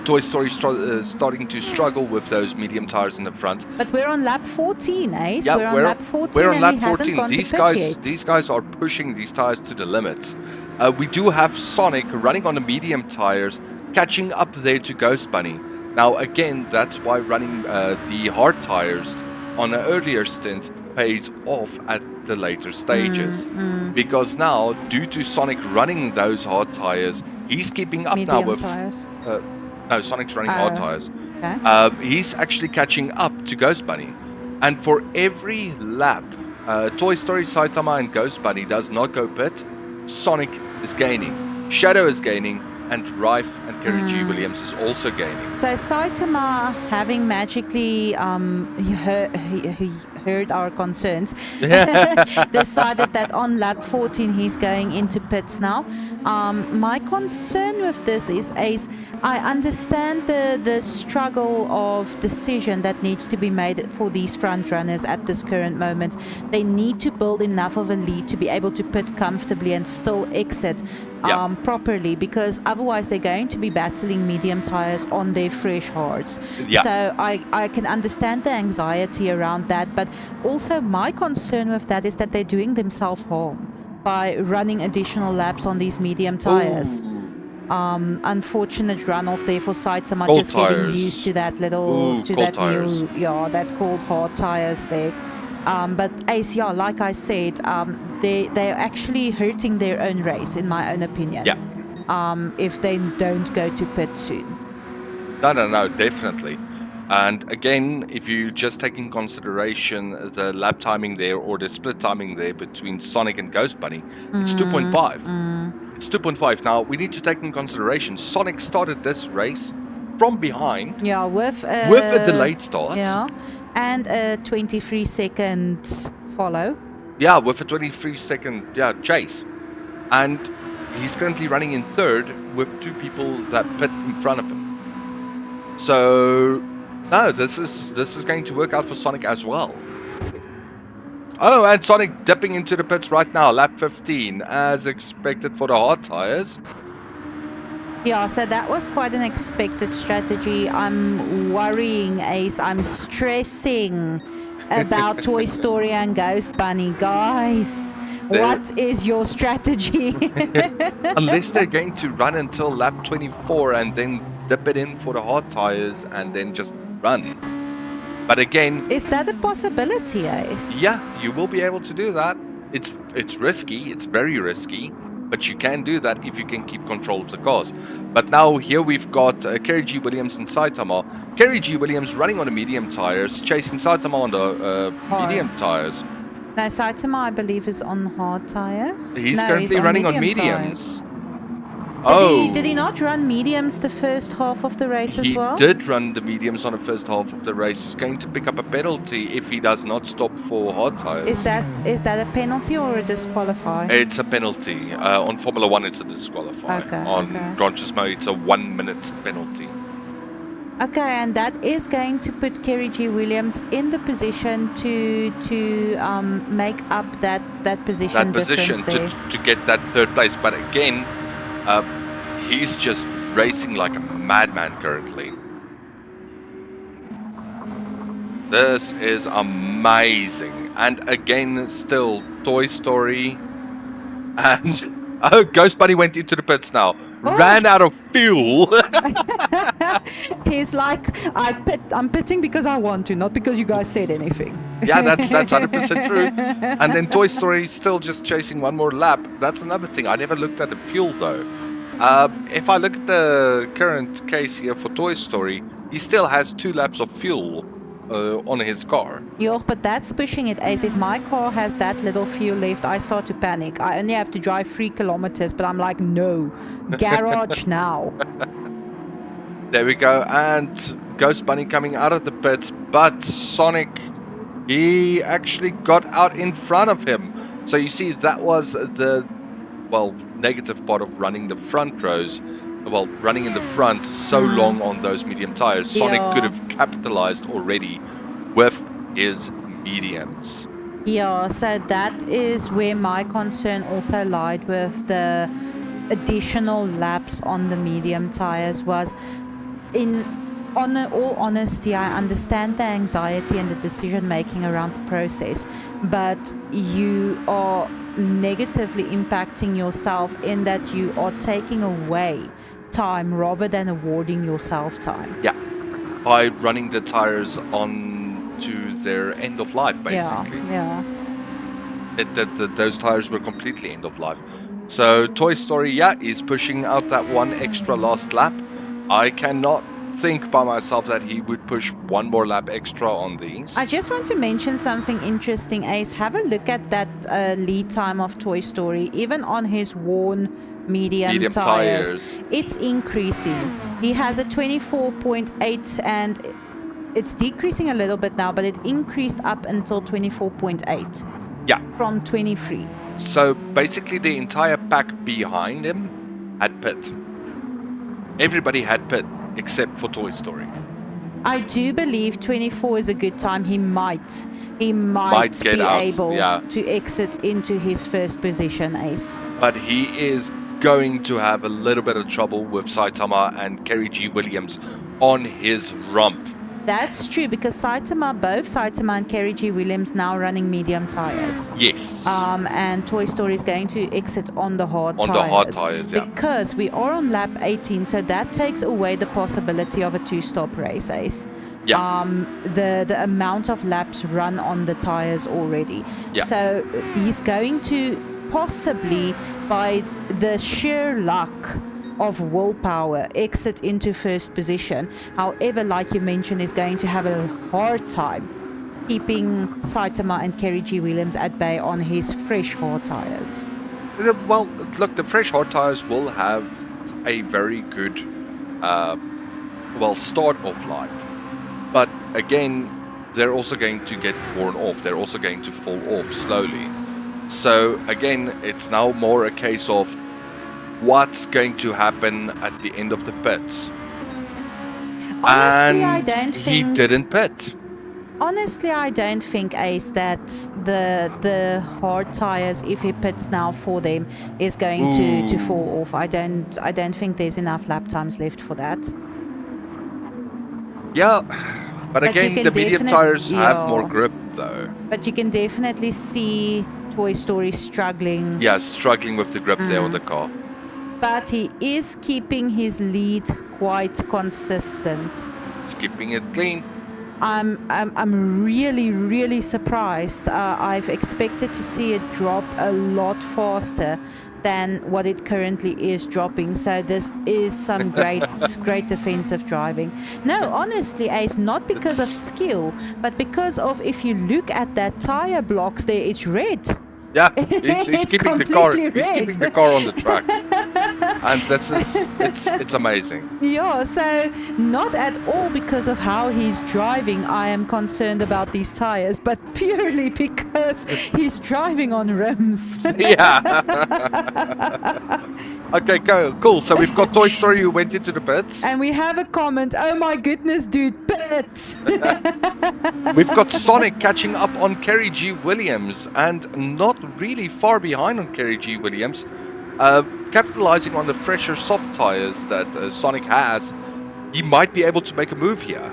A: Toy Story starting to struggle with those medium tires in the front.
B: But we're on lap 14, Ace.
A: Yeah,
B: we're on lap 14
A: we're on
B: and
A: lap
B: he hasn't
A: 14.
B: gone
A: These
B: to pit yet.
A: these guys are pushing these tires to the limits. We do have Sonic running on the medium tires, catching up there to Ghost Bunny. Now, again, that's why running the hard tires on an earlier stint pays off at the later stages. Because now, due to Sonic running those hard tires, he's keeping up
B: medium
A: now with...
B: tires.
A: No, Sonic's running hard tires.
B: Okay.
A: He's actually catching up to Ghost Bunny. And for every lap, Toy Story, Saitama, and Ghost Bunny does not go pit, Sonic is gaining, Shadow is gaining, and Rife and Kerry G. Williams is also gaining.
B: So Saitama, having magically he heard our concerns, decided that on lap 14 he's going into pits now. My concern with this is, Ace, I understand the struggle of decision that needs to be made for these front runners at this current moment. They need to build enough of a lead to be able to pit comfortably and still exit properly, because otherwise they're going to be battling medium tires on their fresh hards. So I can understand the anxiety around that, but also my concern with that is that they're doing themselves harm by running additional laps on these medium tires. Unfortunate runoff there for Saitama,
A: cold
B: just
A: tires.
B: Getting used to that little that
A: tires.
B: that cold hard tires there. But Ace, like I said, they're actually hurting their own race, in my own opinion. If they don't go to pit soon.
A: No, definitely. And again, if you just take in consideration the lap timing there, or the split timing there between Sonic and Ghost Bunny, it's 2.5. It's 2.5. Now, we need to take in consideration Sonic started this race from behind.
B: With
A: a delayed start.
B: And a 23-second follow.
A: With a 23-second chase. And he's currently running in third with two people that pit in front of him. So, no, this is going to work out for Sonic as well. Oh, and Sonic dipping into the pits right now, lap 15, as expected for the hard tires.
B: So that was quite an expected strategy. I'm worrying, Ace. I'm stressing about Toy Story and Ghost Bunny. Guys, what is your strategy?
A: Unless they're going to run until lap 24 and then dip it in for the hard tires and then just run. But again...
B: Is that a possibility, Ace?
A: Yeah, you will be able to do that. It's risky. It's very risky. But you can do that if you can keep control of the cars. But now here we've got Kerry G. Williams and Saitama. Kerry G. Williams running on the medium tires, chasing Saitama on the medium tires.
B: No, Saitama, I believe, is on hard tires.
A: He's currently running on mediums.
B: Did he not run mediums the first half of the race as well?
A: He did run the mediums on the first half of the race. He's going to pick up a penalty if he does not stop for hard tires.
B: Is that a penalty or a disqualify?
A: It's a penalty. On Formula 1, it's a disqualify. On Gran Turismo, it's a 1-minute penalty.
B: Okay, and that is going to put Kerry G. Williams in the position to make up that position difference there.
A: to get that third place. But again, he's just racing like a madman currently. This is amazing. And again, still Toy Story. And Ghost Bunny went into the pits now. Ran out of fuel.
B: He's like, I'm pitting because I want to, not because you guys said anything.
A: Yeah, that's 100% true. And then Toy Story still just chasing one more lap. That's another thing. I never looked at the fuel though. If I look at the current case here for Toy Story, he still has 2 laps of fuel on his car.
B: But that's pushing it, Ace. If my car has that little fuel left, I start to panic. I only have to drive 3 kilometers, but I'm like, no, garage now.
A: There we go. And Ghost Bunny coming out of the pits, but Sonic, he actually got out in front of him. So you see, that was the negative part of running the front rows. Running in the front so long on those medium tires. Sonic could have capitalized already with his mediums.
B: So that is where my concern also lied with the additional laps on the medium tires was, all honesty, I understand the anxiety and the decision making around the process, but you are negatively impacting yourself in that you are taking away time rather than awarding yourself time.
A: Yeah, by running the tires on to their end of life, basically.
B: Yeah.
A: Those tires were completely end of life. So Toy Story, is pushing out that one extra last lap. I cannot think by myself that he would push one more lap extra on these.
B: I just want to mention something interesting, Ace. Have a look at that lead time of Toy Story, even on his worn medium tires. It's increasing. He has a 24.8 and it's decreasing a little bit now, but it increased up until 24.8.
A: Yeah.
B: From 23.
A: So basically the entire pack behind him had pit. Everybody had pit except for Toy Story.
B: I do believe 24 is a good time. He might be able to exit into his first position, Ace.
A: But he is going to have a little bit of trouble with Saitama and Kerry G. Williams on his rump.
B: That's true, because both Saitama and Kerry G. Williams now running medium tires.
A: Yes.
B: And Toy Story is going to exit on the hard tires.
A: On the hard tires, yeah.
B: Because we are on lap 18, so that takes away the possibility of a two-stop race, Ace.
A: Yeah.
B: The amount of laps run on the tires already.
A: Yeah.
B: So he's going to possibly, by the sheer luck of willpower, exit into first position. However, like you mentioned, is going to have a hard time keeping Saitama and Kerry G. Williams at bay on his fresh hard tires.
A: Well, look, the fresh hard tires will have a very good start of life. But again, they're also going to get worn off. They're also going to fall off slowly. So again, it's now more a case of what's going to happen at the end of the pits.
B: Honestly,
A: and
B: I don't think
A: he didn't pit.
B: Honestly, I don't think, Ace, that the hard tires, if he pits now for them, is going to fall off. I don't think there's enough lap times left for that.
A: Yeah, but again, the medium tires have more grip, though.
B: But you can definitely see Toy Story struggling.
A: Yeah, struggling with the grip there on the car.
B: But he is keeping his lead quite consistent.
A: He's keeping it clean.
B: I'm really surprised. I've expected to see it drop a lot faster than what it currently is dropping. So this is some great defensive driving. No, honestly, Ace, not because of skill, but because of, if you look at that tire blocks there, it's red.
A: Yeah, he's keeping the car. He's keeping the car on the track, and this is it's amazing.
B: Yeah, so not at all because of how he's driving. I am concerned about these tires, but purely because he's driving on rims.
A: Yeah. Okay, cool. So we've got Toy Story who went into the pits.
B: And we have a comment. Oh my goodness, dude, pit.
A: We've got Sonic catching up on Kerry G. Williams and not really far behind on Kerry G. Williams. Capitalizing on the fresher soft tires that Sonic has, he might be able to make a move here.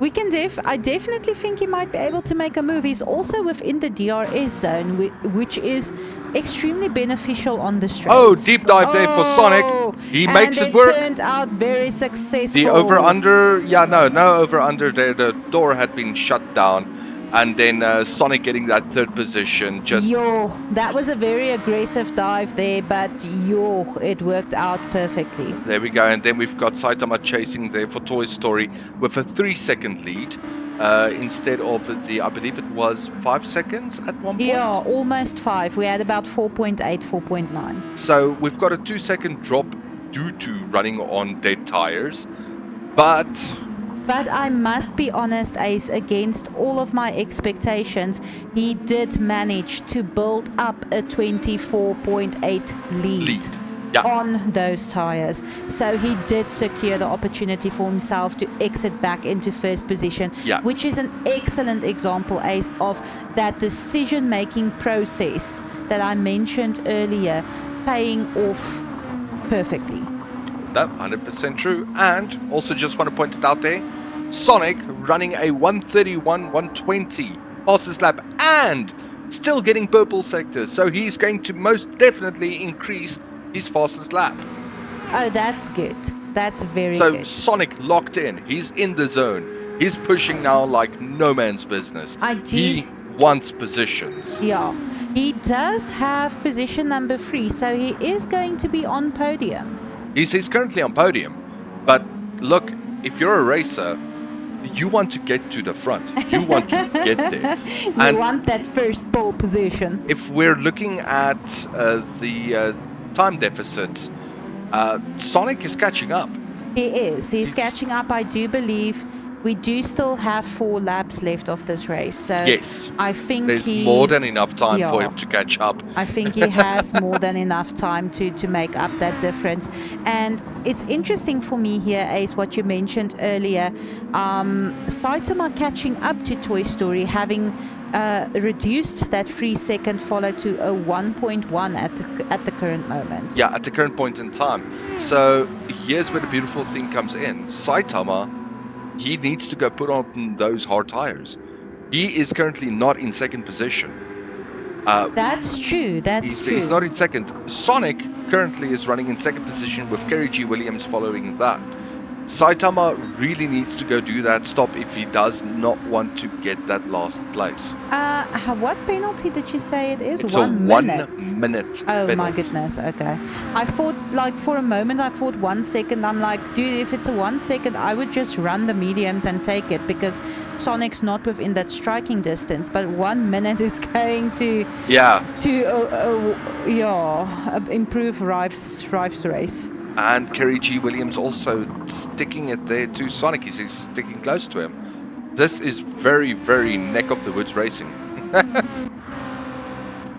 B: I definitely think he might be able to make a move. He's also within the DRS zone, which is extremely beneficial on the straight.
A: Oh, deep dive there for Sonic. He makes it work.
B: It turned out very successful.
A: The over-under, no over-under there. The door had been shut down. And then Sonic getting that third position.
B: That was a very aggressive dive there, but it worked out perfectly.
A: There we go. And then we've got Saitama chasing there for Toy Story with a 3-second lead instead of I believe it was 5 seconds at one point.
B: Yeah, almost 5. We had about 4.8, 4.9.
A: So we've got a 2-second drop due to running on dead tires. But
B: I must be honest, Ace, against all of my expectations, he did manage to build up a 24.8 lead. On those tires. So he did secure the opportunity for himself to exit back into first position, which is an excellent example, Ace, of that decision-making process that I mentioned earlier. paying off perfectly.
A: That 100% true. And also just want to point it out there, Sonic running a 1:31.120 fastest lap and still getting purple sectors. So he's going to most definitely increase his fastest lap.
B: Oh, that's good. That's very
A: So
B: good.
A: Sonic locked in. He's in the zone. He's pushing now like no man's business. He wants positions.
B: Yeah, he does have position number 3, so he is going to be on podium.
A: He's currently on podium. But look, if you're a racer, you want to get to the front. You want to get there.
B: You want that first pole position.
A: If we're looking at the time deficits, Sonic is catching up.
B: He is. He's catching up. I do believe we do still have 4 laps left of this race. So
A: yes,
B: I think
A: there's more than enough time for him to catch up.
B: I think he has more than enough time to make up that difference. And it's interesting for me here, Ace, what you mentioned earlier. Saitama catching up to Toy Story, having reduced that 3-second follow to a 1.1 at the current moment.
A: Yeah, at the current point in time. So here's where the beautiful thing comes in. Saitama, he needs to go put on those hard tires. He is currently not in second position.
B: That's true. That's true.
A: He's not in second. Sonic currently is running in second position with Kerry G. Williams following that. Saitama really needs to go do that stop if he does not want to get that last place.
B: What penalty did you say it is?
A: It's
B: 1 minute.
A: 1 minute.
B: Oh
A: penalty.
B: my goodness. Okay. I thought, like, for a moment, I thought 1 second. I'm like, dude, if it's a 1 second, I would just run the mediums and take it because Sonic's not within that striking distance. But 1 minute is going to improve Rife's race.
A: And Kerry G. Williams also sticking it there to Sonic. He's sticking close to him. This is very, very neck of the woods racing.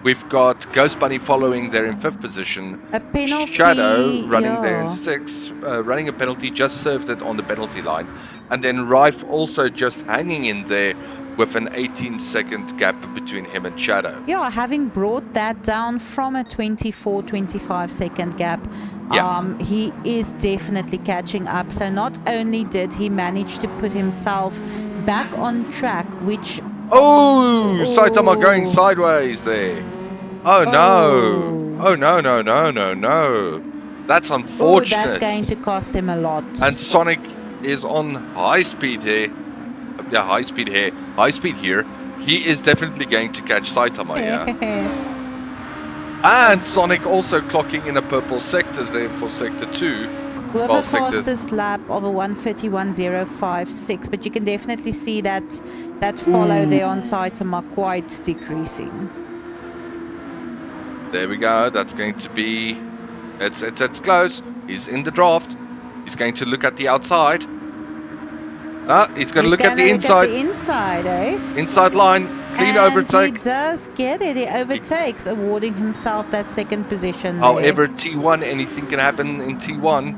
A: We've got Ghost Bunny following there in 5th position.
B: A penalty.
A: Shadow running there in 6th. Running a penalty, just served it on the penalty line. And then Rife also just hanging in there with an 18-second gap between him and Shadow.
B: Yeah, having brought that down from a 24-25 second gap.
A: Yeah.
B: He is definitely catching up. So not only did he manage to put himself back on track, which...
A: Oh, Saitama going sideways there. Oh no. Oh no. That's unfortunate.
B: That's going to cost him a lot.
A: And Sonic is on high speed here. Yeah, high speed here. He is definitely going to catch Saitama, yeah. And Sonic also clocking in a purple sector there for sector 2.
B: With a fastest lap of a 1:31.056, but you can definitely see that follow there on Saitama quite decreasing.
A: There we go. That's going to be... It's close. He's in the draft. He's going to look at the outside. He's going to look at the inside.
B: Ace.
A: Inside line. Clean overtake.
B: He does get it. He overtakes, awarding himself that second position.
A: However, T1, anything can happen in T1.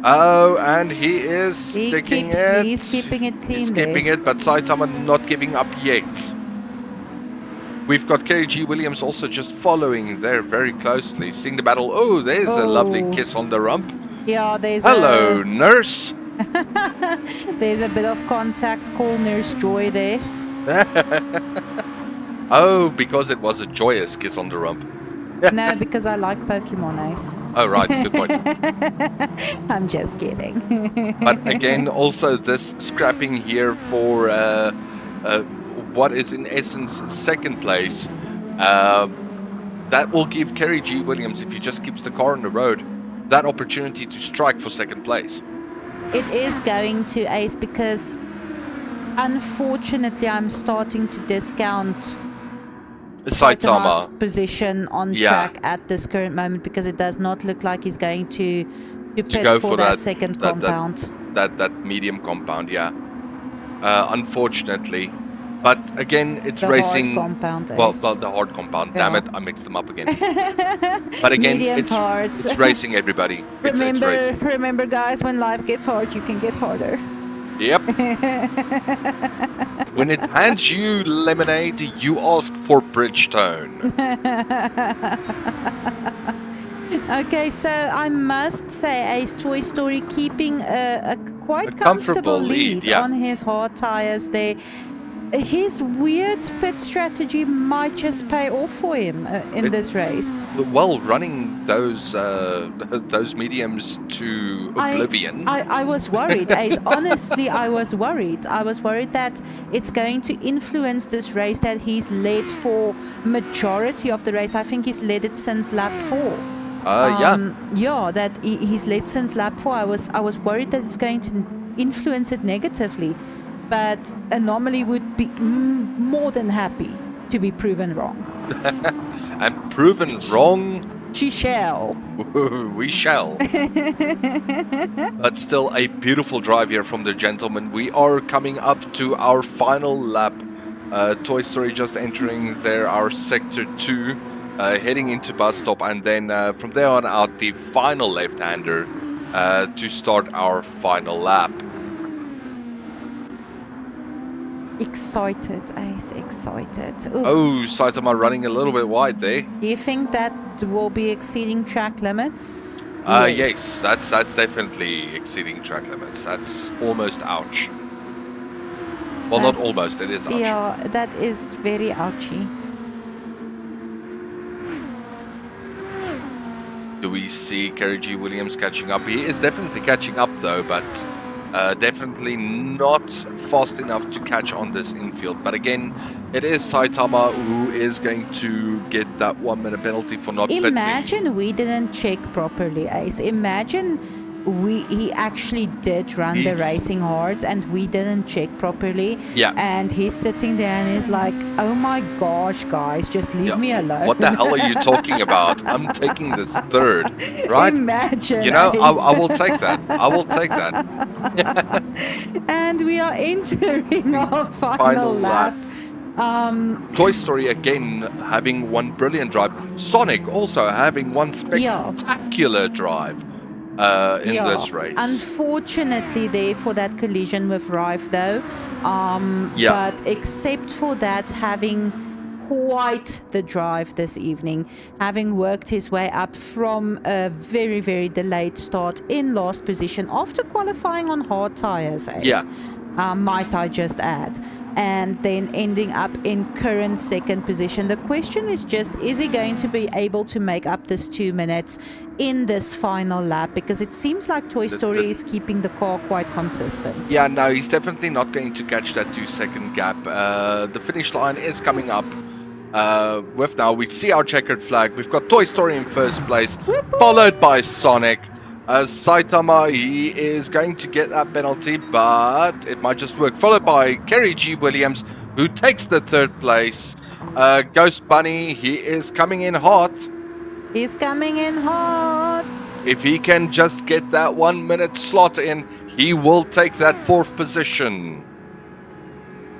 A: Oh, and he is sticking it.
B: He's keeping it clean.
A: He's keeping it, but Saitama not giving up yet. We've got Kerry G. Williams also just following there very closely, seeing the battle. Oh, there's a lovely kiss on the rump.
B: Yeah, there's
A: Hello, nurse.
B: There's a bit of contact. Call Nurse Joy there.
A: Oh, because it was a joyous kiss on the rump.
B: No, because I like Pokemon, Ace.
A: Oh, right. Good point.
B: I'm just kidding.
A: But again, also this scrapping here for what is in essence second place. That will give Kerry G. Williams, if he just keeps the car on the road, that opportunity to strike for second place.
B: It is going to, Ace, because unfortunately I'm starting to discount Saitama's position on track at this current moment, because it does not look like he's going to pit for that second compound.
A: That medium compound, yeah. Unfortunately. But again, it's
B: the
A: racing.
B: Hard compound,
A: well, the hard compound. Yeah. Damn it, I mixed them up again. But again, it's racing everybody.
B: Remember, guys, when life gets hard, you can get harder.
A: Yep. When it hands you lemonade, you ask for Bridgestone.
B: Okay, so I must say, Ace Toy Story keeping a quite
A: A
B: comfortable
A: comfortable lead,
B: lead
A: yeah.
B: on his hard tires there. His weird pit strategy might just pay off for him in this race.
A: Well, running those those mediums to oblivion.
B: I was worried, Ace. Honestly, I was worried. I was worried that it's going to influence this race that he's led for majority of the race. I think he's led it since lap 4. Yeah, that he's led since lap 4. I was worried that it's going to influence it negatively, but Anomaly would be more than happy to be proven wrong.
A: And proven wrong,
B: She shall.
A: we shall. But still a beautiful drive here from the gentleman. We are coming up to our final lap. Toy Story just entering there, our sector 2. Heading into bus stop, and then from there on out, the final left-hander to start our final lap.
B: Excited, Ace, excited. Ooh.
A: Oh, Saitama running a little bit wide there.
B: Do you think that will be exceeding track limits?
A: Yes, that's definitely exceeding track limits. That's almost ouch. Well, not almost, it is ouch.
B: Yeah, that is very ouchy.
A: Do we see Kerry G. Williams catching up? He is definitely catching up though, but definitely not fast enough to catch on this infield. But again, it is Saitama who is going to get that 1 minute penalty for not pitting.
B: Imagine we didn't check properly, Ace. Imagine he actually did run the racing hards and we didn't check properly.
A: Yeah.
B: And he's sitting there and he's like, oh my gosh, guys, just leave me alone.
A: What the hell are you talking about? I'm taking this third, right?
B: Imagine.
A: You know, I will take that. I will take that.
B: And we are entering our final lap.
A: Toy Story again having one brilliant drive. Sonic also having one spectacular drive in this race.
B: Unfortunately there for that collision with Rife though. But except for that, having quite the drive this evening, having worked his way up from a very, very delayed start in last position after qualifying on hard tires, might I just add, and then ending up in current second position. The question is just, is he going to be able to make up this 2 minutes in this final lap? Because it seems like Toy Story is keeping the car quite consistent.
A: Yeah, no, he's definitely not going to catch that 2-second gap. The finish line is coming up. With now, we see our checkered flag. We've got Toy Story in first place, followed by Sonic. Saitama, he is going to get that penalty, but it might just work. Followed by Kerry G. Williams, who takes the third place. Ghost Bunny, he is coming in hot.
B: He's coming in hot.
A: If he can just get that 1 minute slot in, he will take that fourth position.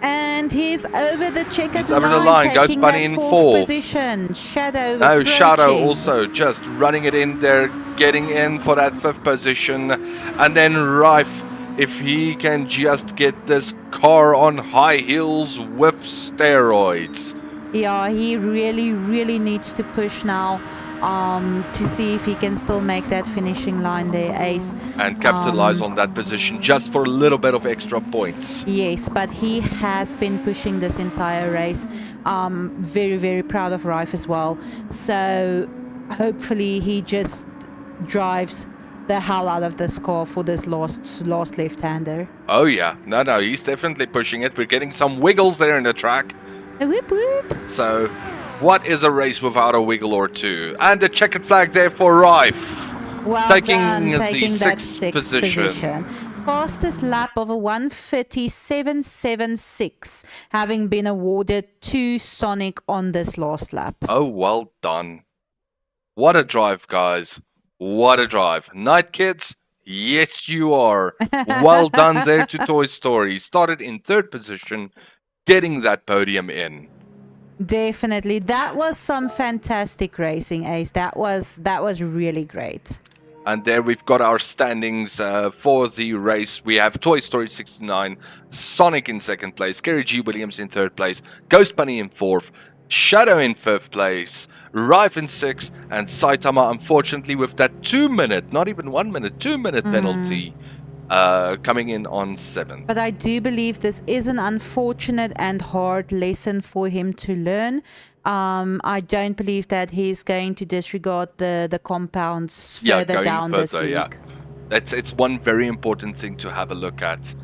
B: And he's over the checkered
A: He's over the line. Ghost Bunny in fourth.
B: Position. Shadow.
A: No, Shadow also just running it in there, getting in for that fifth position. And then Rife, if he can just get this car on high heels with steroids.
B: Yeah, he really, really needs to push now to see if he can still make that finishing line there, Ace.
A: And capitalize on that position just for a little bit of extra points.
B: Yes, but he has been pushing this entire race. Very, very proud of Rife as well. So hopefully he just drives the hell out of this car for this last left-hander.
A: Oh yeah, no, he's definitely pushing it. We're getting some wiggles there in the track.
B: Whoop, whoop.
A: So, what is a race without a wiggle or two? And the checkered flag there for Rife.
B: Well
A: taking
B: done,
A: the sixth position.
B: Fastest lap of a 1:37.76, having been awarded to Sonic on this last lap.
A: Oh, well done. What a drive, guys. What a drive. Night Kids, yes you are. Well done there to Toy Story. Started in third position, getting that podium in.
B: Definitely. That was some fantastic racing, Ace. That was really great.
A: And there we've got our standings for the race. We have Toy Story 69, Sonic in second place, Kerry G. Williams in third place, Ghost Bunny in fourth, Shadow in fifth place, Rive in sixth, and Saitama, unfortunately, with that 2 minute, not even 1 minute, 2 minute penalty, coming in on seventh.
B: But I do believe this is an unfortunate and hard lesson for him to learn. I don't believe that he's going to disregard the compounds further down this week.
A: Yeah. It's one very important thing to have a look at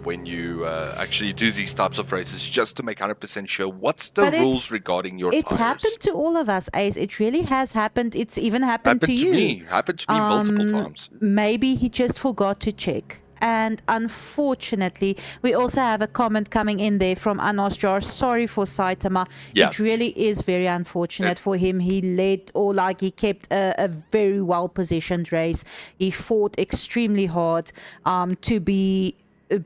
A: when you actually do these types of races, just to make 100% sure what's the rules regarding your tires.
B: It's happened to all of us, Ace. It really has happened. It's even happened to you.
A: Happened to me multiple times.
B: Maybe he just forgot to check. And unfortunately, we also have a comment coming in there from Anosjar. Sorry for Saitama.
A: Yeah.
B: It really is very unfortunate for him. He led, or like he kept a very well-positioned race. He fought extremely hard to be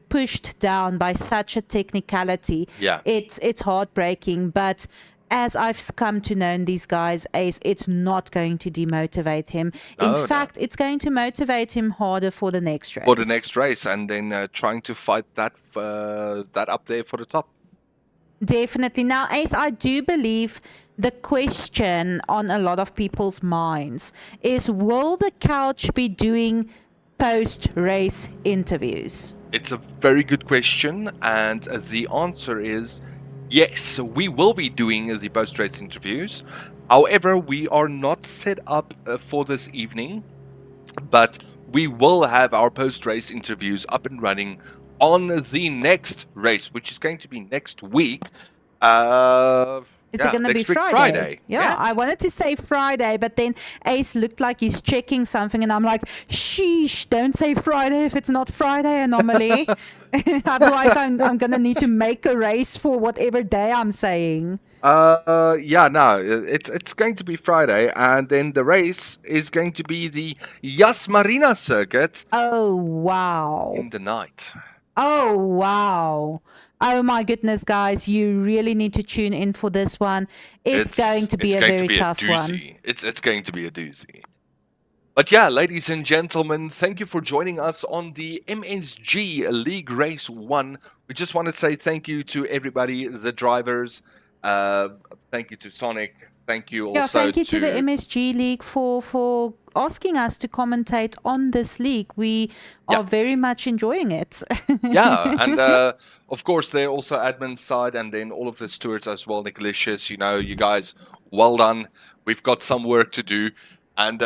B: pushed down by such a technicality.
A: Yeah.
B: It's heartbreaking, but as I've come to know these guys, Ace, it's not going to demotivate him. In fact, it's going to motivate him harder for the next race.
A: For the next race, and then trying to fight that up there for the top.
B: Definitely. Now, Ace, I do believe the question on a lot of people's minds is, will the couch be doing post-race interviews?
A: It's a very good question, and the answer is yes, we will be doing the post-race interviews. However, we are not set up for this evening, but we will have our post-race interviews up and running on the next race, which is going to be next week.
B: Is it going to be Friday? Yeah, I wanted to say Friday, but then Ace looked like he's checking something, and I'm like, sheesh, don't say Friday if it's not Friday, Anomaly. Otherwise, I'm going to need to make a race for whatever day I'm saying.
A: It's going to be Friday, and then the race is going to be the Yas Marina circuit.
B: Oh, wow.
A: In the night.
B: Oh, wow. Oh my goodness, guys, you really need to tune in for this one. It's going to be a very tough one.
A: It's going to be a doozy. But yeah, ladies and gentlemen, thank you for joining us on the MSG League Race 1. We just want to say thank you to everybody, the drivers. Thank you to Sonic. Thank you also
B: thank you to the MSG League for asking us to commentate on this league. We are very much enjoying it.
A: Yeah, and of course, they're also admin side, and then all of the stewards as well. Nicolicious, you guys, well done. We've got some work to do. And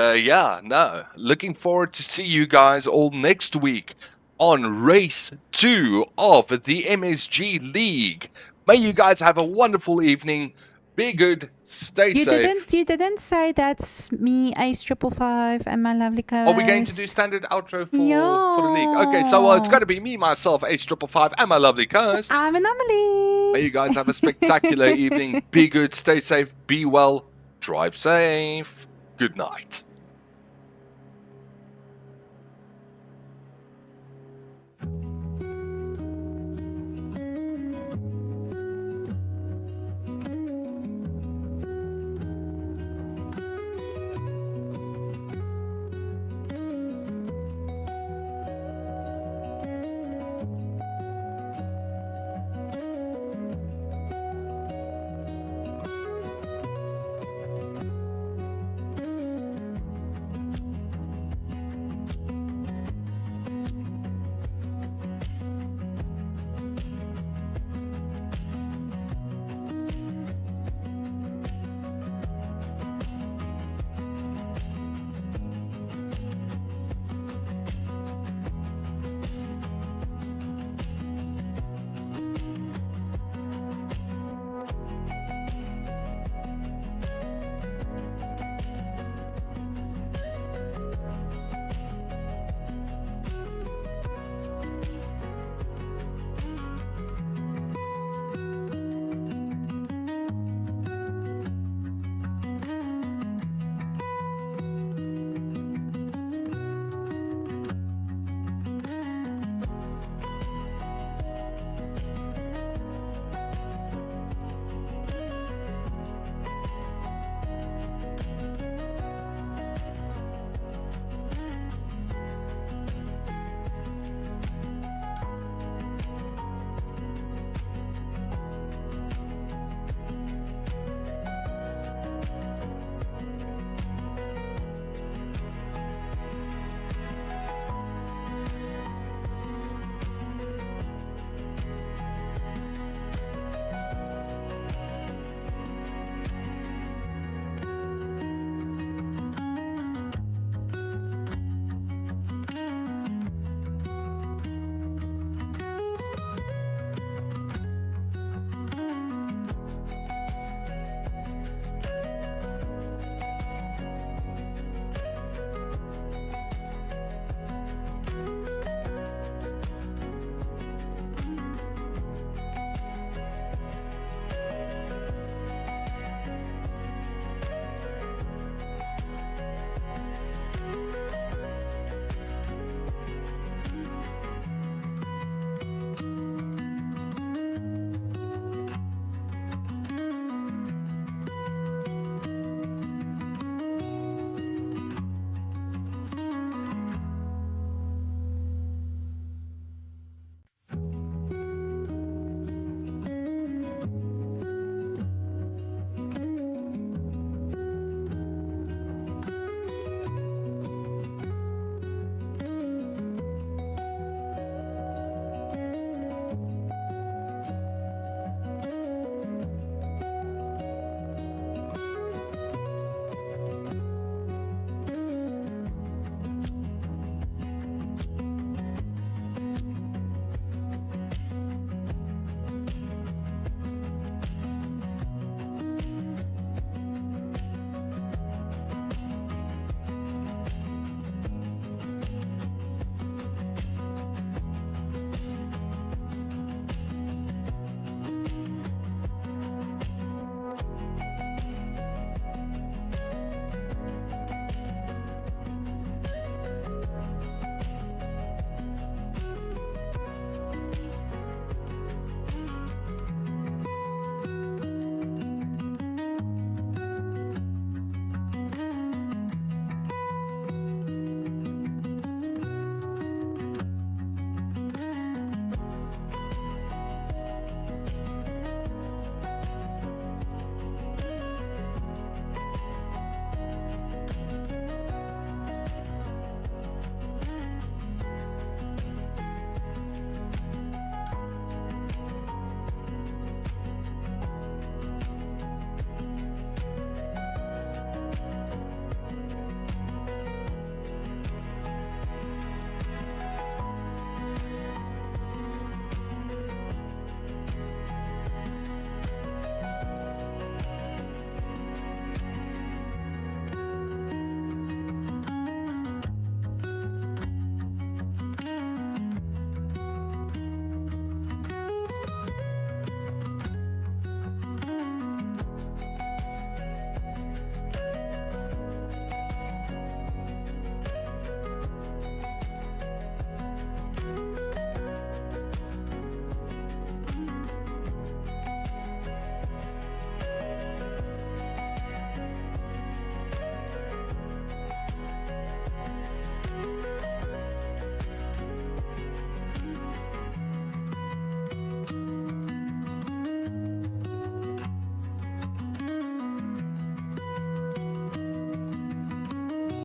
A: looking forward to see you guys all next week on Race 2 of the MSG League. May you guys have a wonderful evening. Be good. Stay safe.
B: You didn't say that's me, Ace555, and my lovely co-host.
A: Are we going to do standard outro for the league? Okay, so it's going to be me, myself, Ace555, and my lovely co-host.
B: I'm Anomaly.
A: May you guys have a spectacular evening. Be good. Stay safe. Be well. Drive safe. Good night.